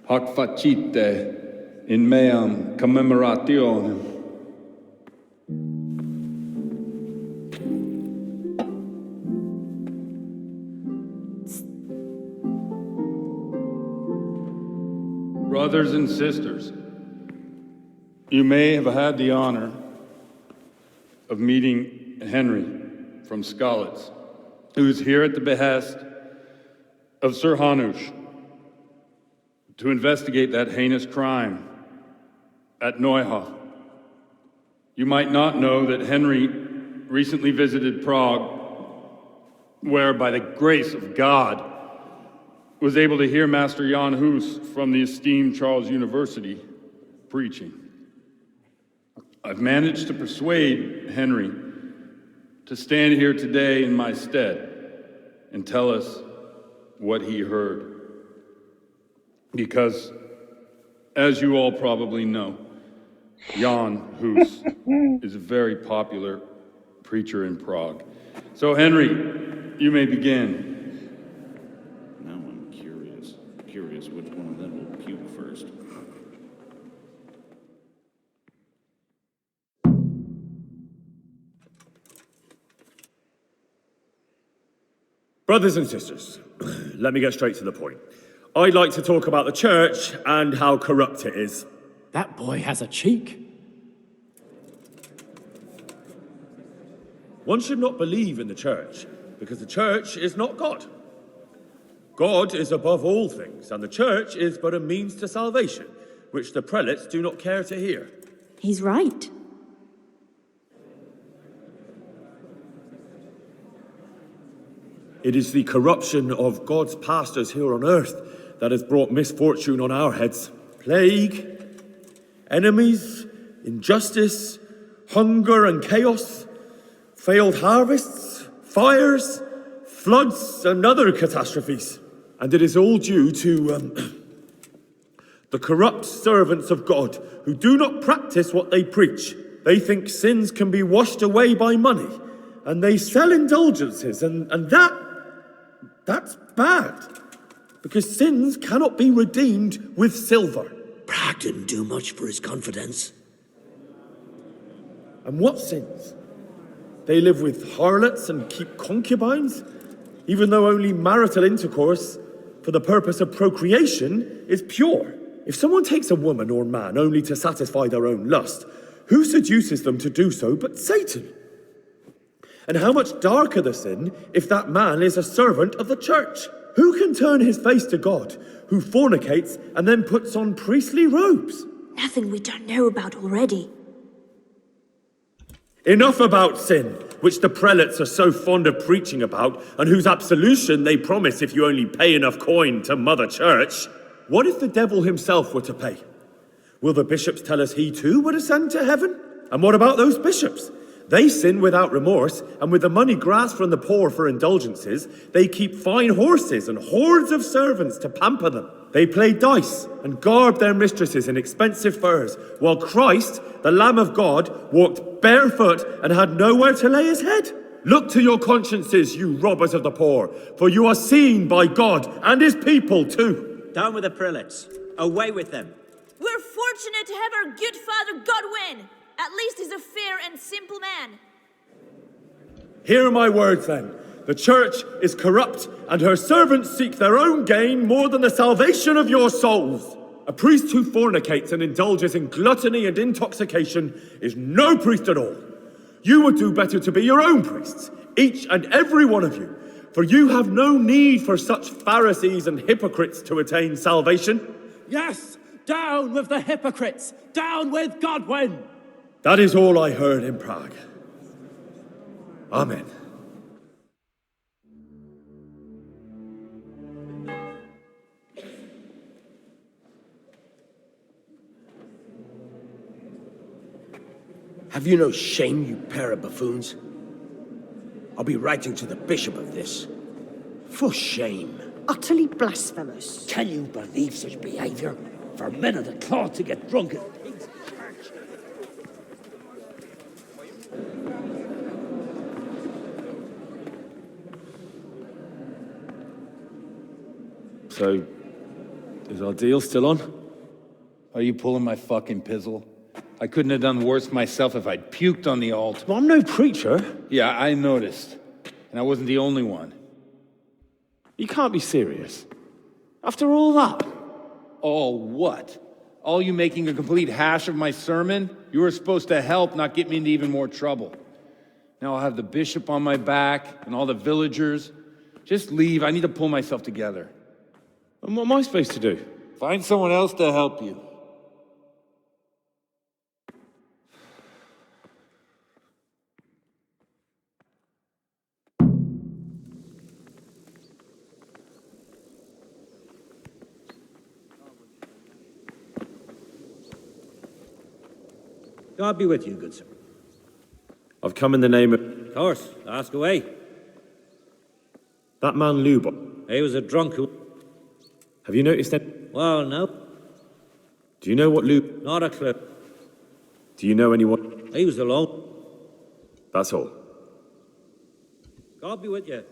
Speaker 14: Hoc facite in meam commemorationem. Brothers and sisters, you may have had the honor of meeting Henry from Skalitz, who is here at the behest of Sir Hanush to investigate that heinous crime at Neuhof. You might not know that Henry recently visited Prague, where, by the grace of God, was able to hear Master Jan Hus from the esteemed Charles University preaching. I've managed to persuade Henry to stand here today in my stead and tell us what he heard. Because, as you all probably know, Jan Hus is a very popular preacher in Prague. So, Henry, you may begin.
Speaker 11: Now I'm curious. Curious which one of them will puke first.
Speaker 6: Brothers and sisters, let me get straight to the point. I'd like to talk about the church and how corrupt it is.
Speaker 20: That boy has a cheek.
Speaker 6: One should not believe in the church, because the church is not God. God is above all things, and the church is but a means to salvation, which the prelates do not care to hear.
Speaker 16: He's right.
Speaker 6: It is the corruption of God's pastors here on earth that has brought misfortune on our heads. Plague, enemies, injustice, hunger and chaos, failed harvests, fires, floods and other catastrophes. And it is all due to the corrupt servants of God who do not practice what they preach. They think sins can be washed away by money, and they sell indulgences, and that's bad. Because sins cannot be redeemed with silver.
Speaker 19: Prague didn't do much for his confidence.
Speaker 6: And what sins? They live with harlots and keep concubines, even though only marital intercourse for the purpose of procreation is pure. If someone takes a woman or man only to satisfy their own lust, who seduces them to do so but Satan? And how much darker the sin if that man is a servant of the church? Who can turn his face to God, who fornicates and then puts on priestly robes?
Speaker 16: Nothing we don't know about already.
Speaker 6: Enough about sin, which the prelates are so fond of preaching about, and whose absolution they promise if you only pay enough coin to Mother Church. What if the devil himself were to pay? Will the bishops tell us he too would ascend to heaven? And what about those bishops? They sin without remorse, and with the money grasped from the poor for indulgences, they keep fine horses and hordes of servants to pamper them. They play dice and garb their mistresses in expensive furs, while Christ, the Lamb of God, walked barefoot and had nowhere to lay his head. Look to your consciences, you robbers of the poor, for you are seen by God and his people too.
Speaker 23: Down with the prelates. Away with them.
Speaker 24: We're fortunate to have our good Father Godwin. At least he's a fair and simple man.
Speaker 6: Hear my words then. The church is corrupt, and her servants seek their own gain more than the salvation of your souls. A priest who fornicates and indulges in gluttony and intoxication is no priest at all. You would do better to be your own priests, each and every one of you, for you have no need for such Pharisees and hypocrites to attain salvation.
Speaker 20: Yes, down with the hypocrites! Down with Godwin!
Speaker 6: That is all I heard in Prague. Amen.
Speaker 17: Have you no shame, you pair of buffoons? I'll be writing to the bishop of this. For shame.
Speaker 21: Utterly blasphemous.
Speaker 19: Can you believe such behavior? For men of the cloth to get drunk at pigs' church.
Speaker 1: So, is our deal still on?
Speaker 14: Are you pulling my fucking pizzle? I couldn't have done worse myself if I'd puked on the altar.
Speaker 1: Well, I'm no preacher.
Speaker 14: Yeah, I noticed. And I wasn't the only one.
Speaker 1: You can't be serious. After all that.
Speaker 14: All what? All you making a complete hash of my sermon? You were supposed to help, not get me into even more trouble. Now I'll have the bishop on my back and all the villagers. Just leave. I need to pull myself together.
Speaker 1: And what am I supposed to do?
Speaker 14: Find someone else to help you.
Speaker 19: God be with you, good sir.
Speaker 6: I've come in the name of...
Speaker 19: Of course, ask away.
Speaker 6: That man Lubo.
Speaker 19: He was a drunk who...
Speaker 6: Have you noticed that?
Speaker 19: Well, no.
Speaker 6: Do you know what Lub...
Speaker 19: Not a clue.
Speaker 6: Do you know anyone?
Speaker 19: He was alone.
Speaker 6: That's all.
Speaker 19: God be with you.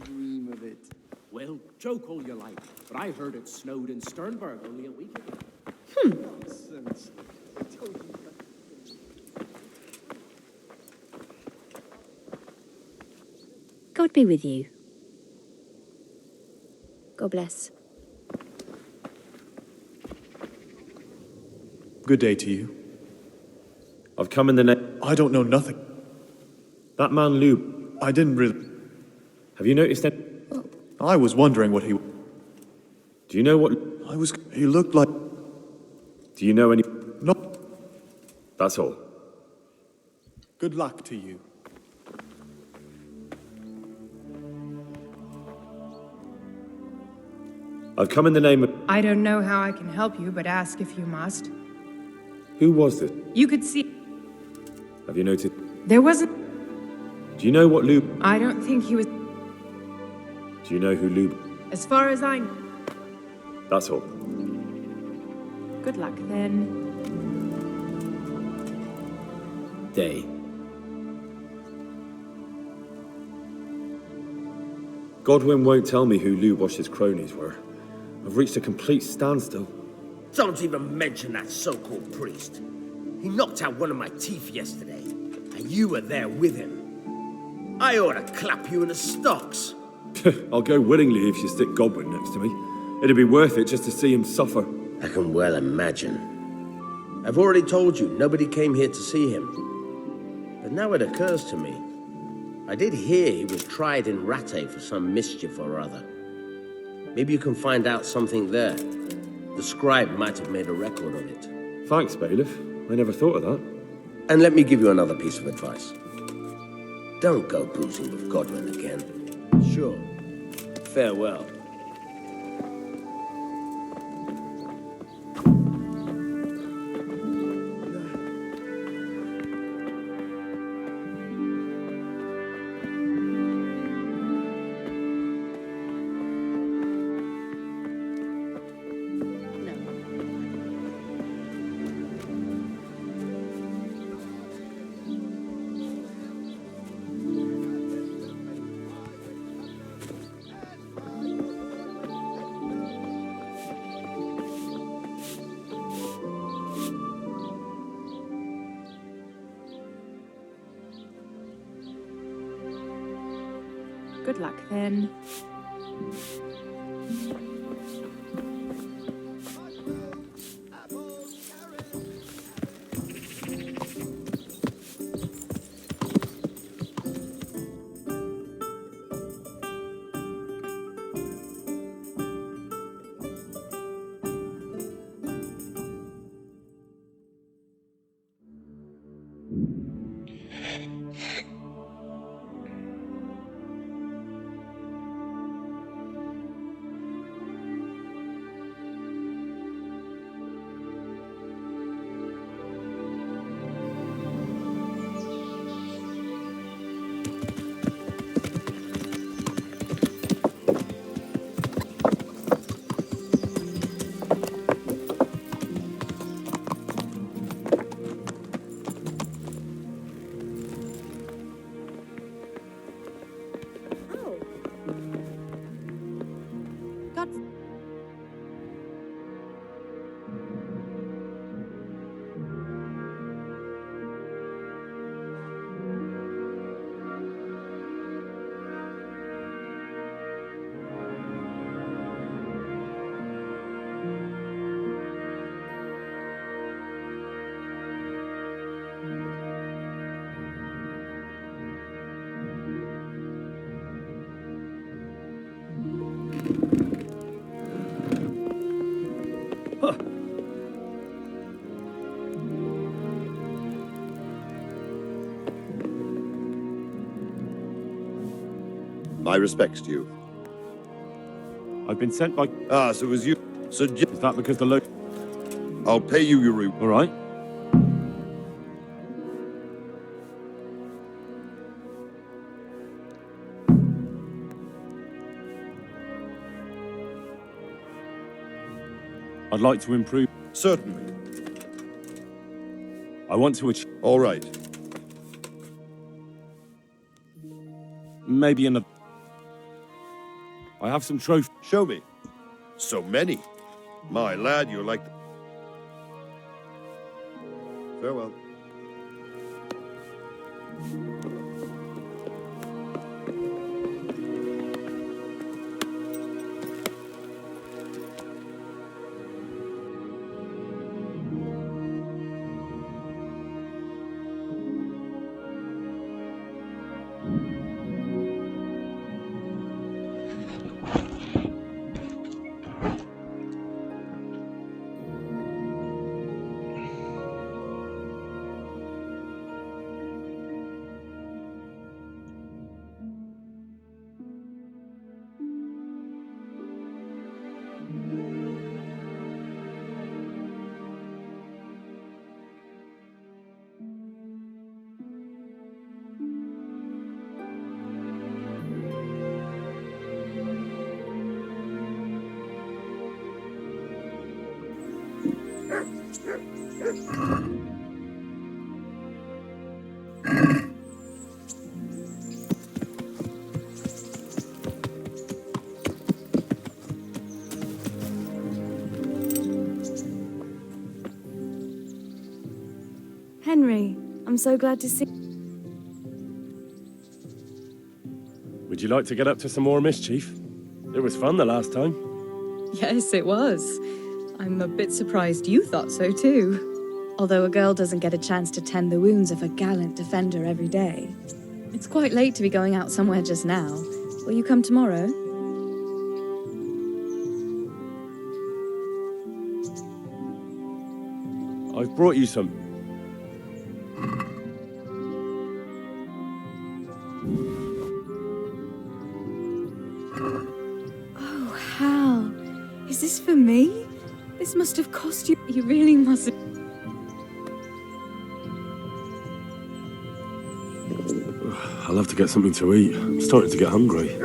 Speaker 20: Dream of it. Well, joke all you like, but I heard it snowed in Sternberg only a week ago. Nonsense.
Speaker 5: God be with you. God bless.
Speaker 7: Good day to you.
Speaker 6: I've come in the name...
Speaker 7: I don't know nothing.
Speaker 6: That man Lub...
Speaker 7: I didn't really...
Speaker 6: Have you noticed that?
Speaker 7: I was wondering what he...
Speaker 6: Do you know what...
Speaker 7: He looked like...
Speaker 6: Do you know any...
Speaker 7: No.
Speaker 6: That's all.
Speaker 7: Good luck to you.
Speaker 6: I've come in the name of...
Speaker 15: I don't know how I can help you, but ask if you must.
Speaker 6: Who was this?
Speaker 15: You could see...
Speaker 6: Have you noted?
Speaker 15: There wasn't...
Speaker 6: Do you know what Lub...
Speaker 15: I don't think he was...
Speaker 6: Do you know who Lub...
Speaker 15: As far as I know.
Speaker 6: That's all.
Speaker 15: Good luck, then.
Speaker 6: Day. Godwin won't tell me who Lubosh's cronies were. I've reached a complete standstill.
Speaker 17: Don't even mention that so-called priest. He knocked out one of my teeth yesterday, and you were there with him. I ought to clap you in the stocks.
Speaker 6: I'll go willingly if you stick Godwin next to me. It'd be worth it just to see him suffer.
Speaker 17: I can well imagine. I've already told you, nobody came here to see him. But now it occurs to me, I did hear he was tried in Rattay for some mischief or other. Maybe you can find out something there. The scribe might have made a record of it.
Speaker 6: Thanks, bailiff. I never thought of that.
Speaker 17: And let me give you another piece of advice. Don't go boozing with Godwin again. Sure. Farewell.
Speaker 15: Good luck, then.
Speaker 8: My respects to you.
Speaker 10: I've been sent by...
Speaker 8: Ah, so it was you. So
Speaker 10: Is that because the
Speaker 8: I'll pay you your reward.
Speaker 10: All right. I'd like to improve.
Speaker 8: Certainly.
Speaker 10: I want to achieve...
Speaker 8: All right.
Speaker 10: Maybe in the... I have some trophies.
Speaker 8: Show me. So many. My lad, you're like... Farewell.
Speaker 12: Henry, I'm so glad to see...
Speaker 10: Would you like to get up to some more mischief? It was fun the last time.
Speaker 13: Yes, it was. I'm a bit surprised you thought so too.
Speaker 12: Although a girl doesn't get a chance to tend the wounds of a gallant defender every day. It's quite late to be going out somewhere just now. Will you come tomorrow?
Speaker 10: I've brought you some.
Speaker 12: Oh, Hal. Is this for me? This must have cost you... You really mustn't...
Speaker 6: I'll have to get something to eat. I'm starting to get hungry.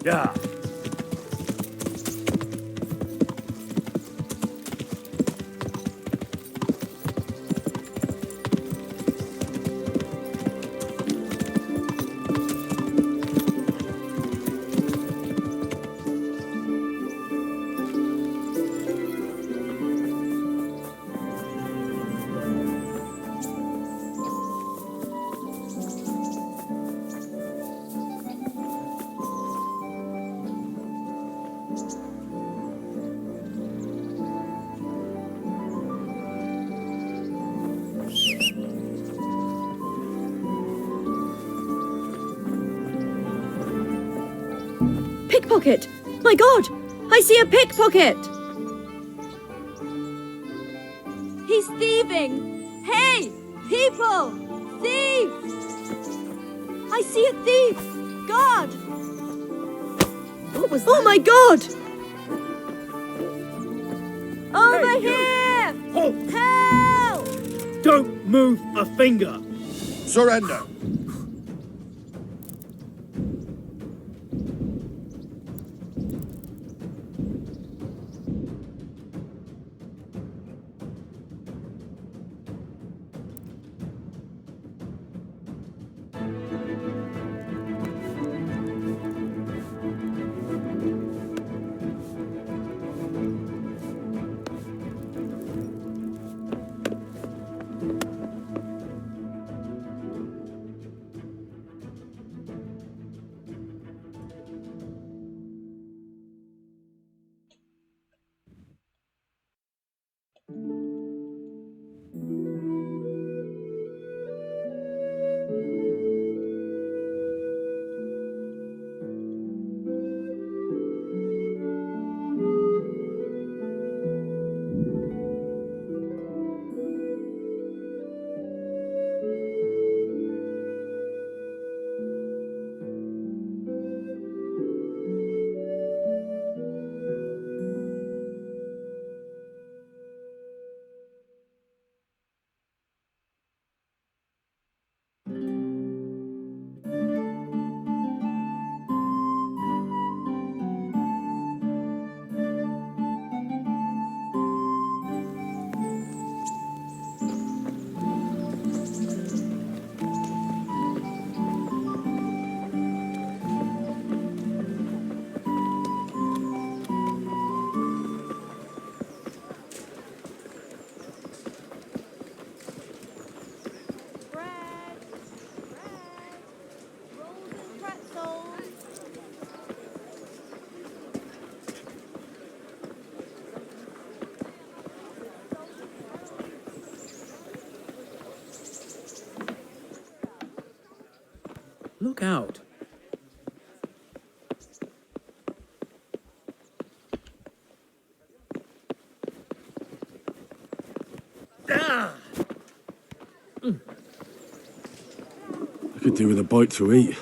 Speaker 19: Yeah.
Speaker 12: Pickpocket! My God! I see a pickpocket! He's thieving! Hey! People! Thieves! I see a thief! God!
Speaker 21: What was
Speaker 12: Oh my God! Over
Speaker 19: Hey, you!
Speaker 12: here!
Speaker 19: Halt!
Speaker 12: Help!
Speaker 19: Don't move a finger!
Speaker 8: Surrender!
Speaker 20: Look out.
Speaker 6: I could do with a bite to eat.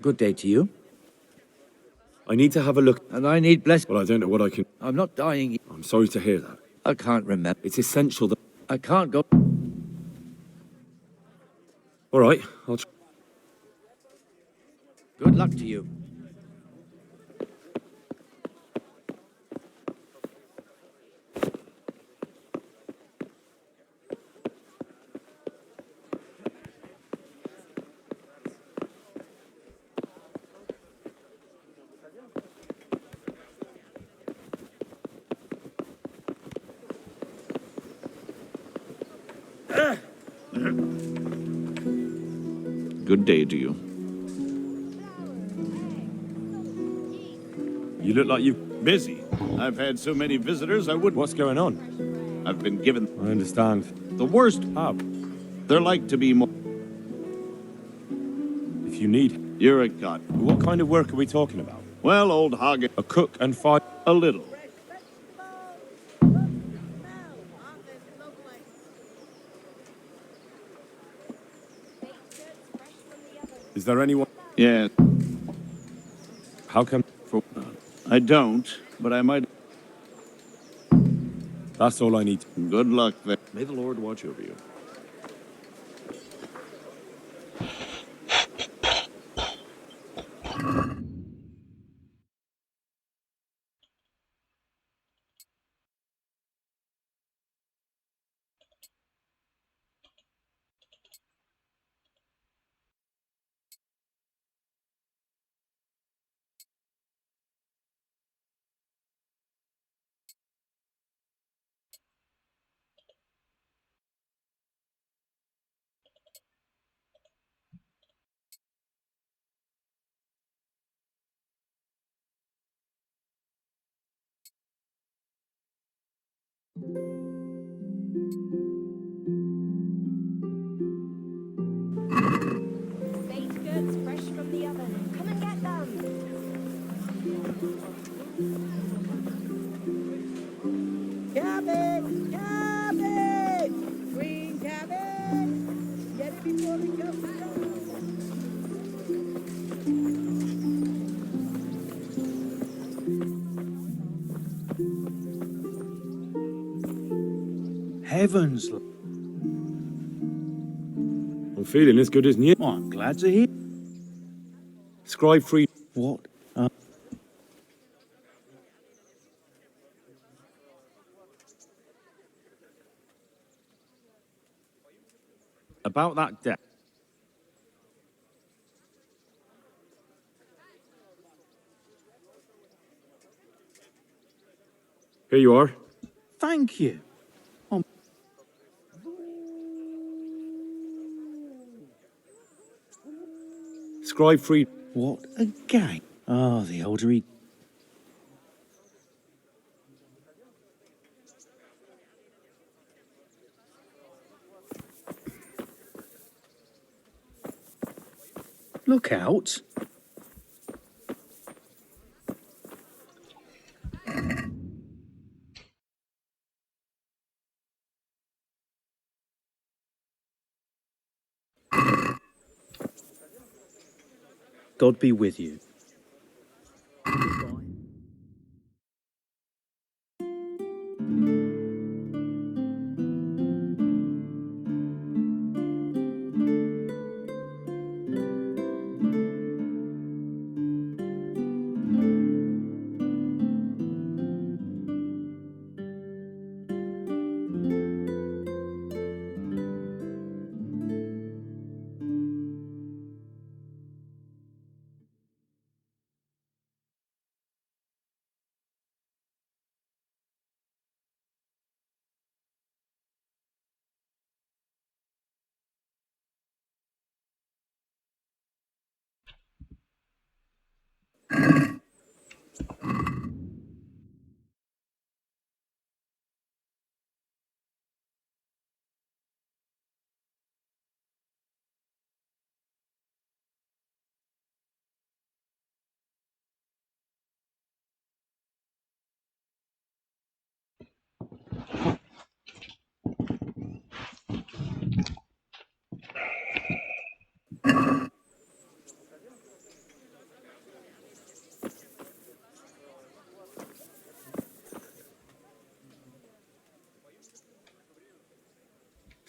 Speaker 2: Good day to you.
Speaker 6: I need to have a look.
Speaker 2: And I need bless.
Speaker 6: Well, I don't know what I can.
Speaker 2: I'm not dying.
Speaker 6: I'm sorry to hear that.
Speaker 2: I can't remember.
Speaker 6: It's essential that.
Speaker 2: I can't go.
Speaker 6: All right, I'll.
Speaker 2: Good luck to you.
Speaker 11: Good day to you.
Speaker 10: You look like you've...
Speaker 11: Busy. I've had so many visitors I wouldn't...
Speaker 10: What's going on?
Speaker 11: I've been given...
Speaker 10: I understand.
Speaker 11: The worst...
Speaker 10: How?
Speaker 11: They're like to be more...
Speaker 10: If you need...
Speaker 11: You're a god.
Speaker 10: What kind of work are we talking about?
Speaker 11: Well, old Hagen...
Speaker 10: A cook and fire...
Speaker 11: A little.
Speaker 10: Is there anyone...
Speaker 11: Yeah.
Speaker 10: How come...
Speaker 11: I don't, but I might...
Speaker 10: That's all I need.
Speaker 11: Good luck there.
Speaker 8: May the Lord watch over you.
Speaker 21: Baked goods fresh from the oven. Come and get them.
Speaker 22: Cabbage! Cabbage! Green cabbage! Get it before the comes
Speaker 2: Heavens!
Speaker 6: I'm feeling as good as new.
Speaker 2: Oh, I'm glad to hear.
Speaker 6: Scribe free.
Speaker 2: What?
Speaker 10: About that debt.
Speaker 6: Here you are.
Speaker 2: Thank you.
Speaker 6: Scribe free.
Speaker 2: What a game. Oh, the older he... Look out. God be with you.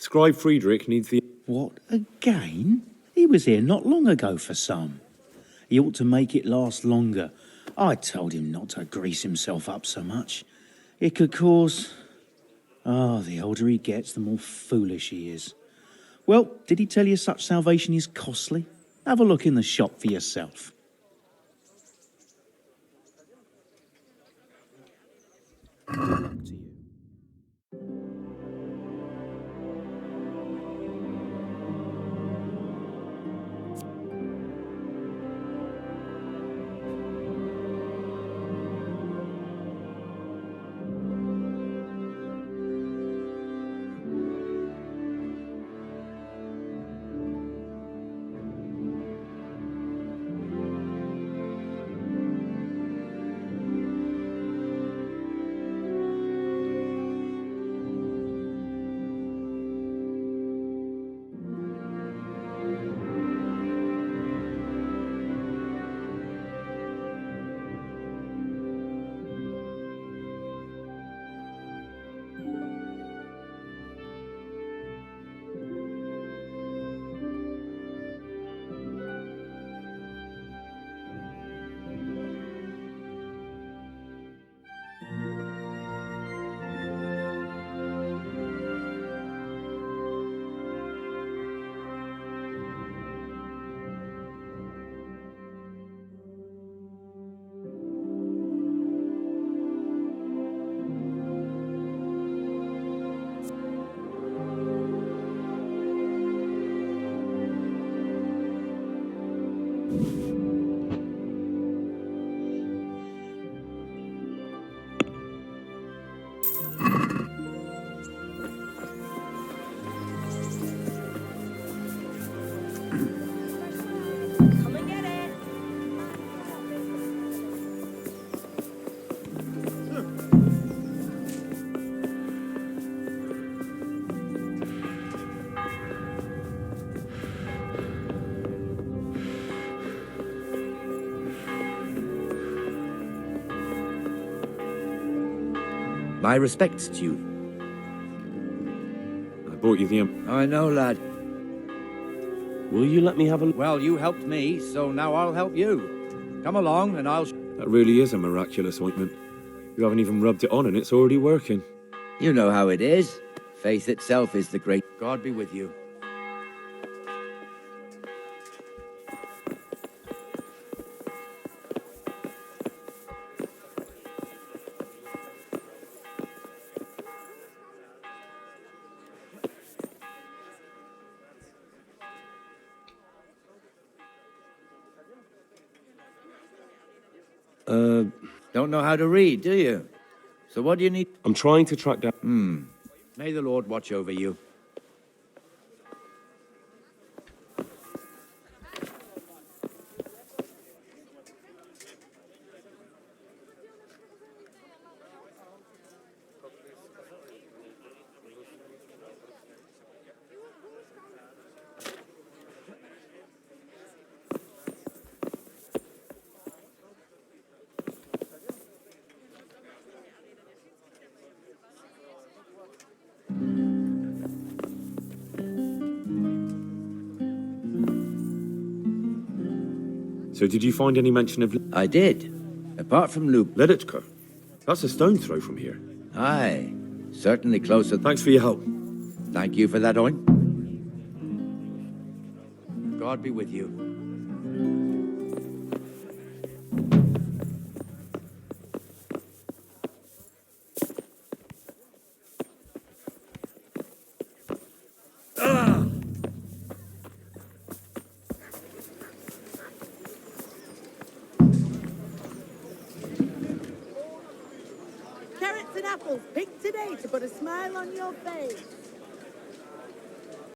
Speaker 6: Scribe Friedrich needs the...
Speaker 2: What, again? He was here not long ago for some. He ought to make it last longer. I told him not to grease himself up so much. It could cause... Ah, the older he gets, the more foolish he is. Well, did he tell you such salvation is costly? Have a look in the shop for yourself.
Speaker 21: Come and get it.
Speaker 19: My respects to you.
Speaker 6: I bought you the...
Speaker 19: I know, lad.
Speaker 6: Will you let me have a...
Speaker 19: Well, you helped me, so now I'll help you. Come along and I'll...
Speaker 6: That really is a miraculous ointment. You haven't even rubbed it on and it's already working.
Speaker 19: You know how it is. Faith itself is the great... God be with you. Don't know how to read, do you? So what do you need?
Speaker 6: I'm trying to track down...
Speaker 19: May the Lord watch over you.
Speaker 6: So did you find any mention of...
Speaker 19: I did. Apart from Luke.
Speaker 6: Leditko? That's a stone throw from here.
Speaker 19: Aye. Certainly closer.
Speaker 6: Thanks for your help.
Speaker 19: Thank you for that, Oin. God be with you.
Speaker 22: Carrots and apples picked today to put a smile on your face.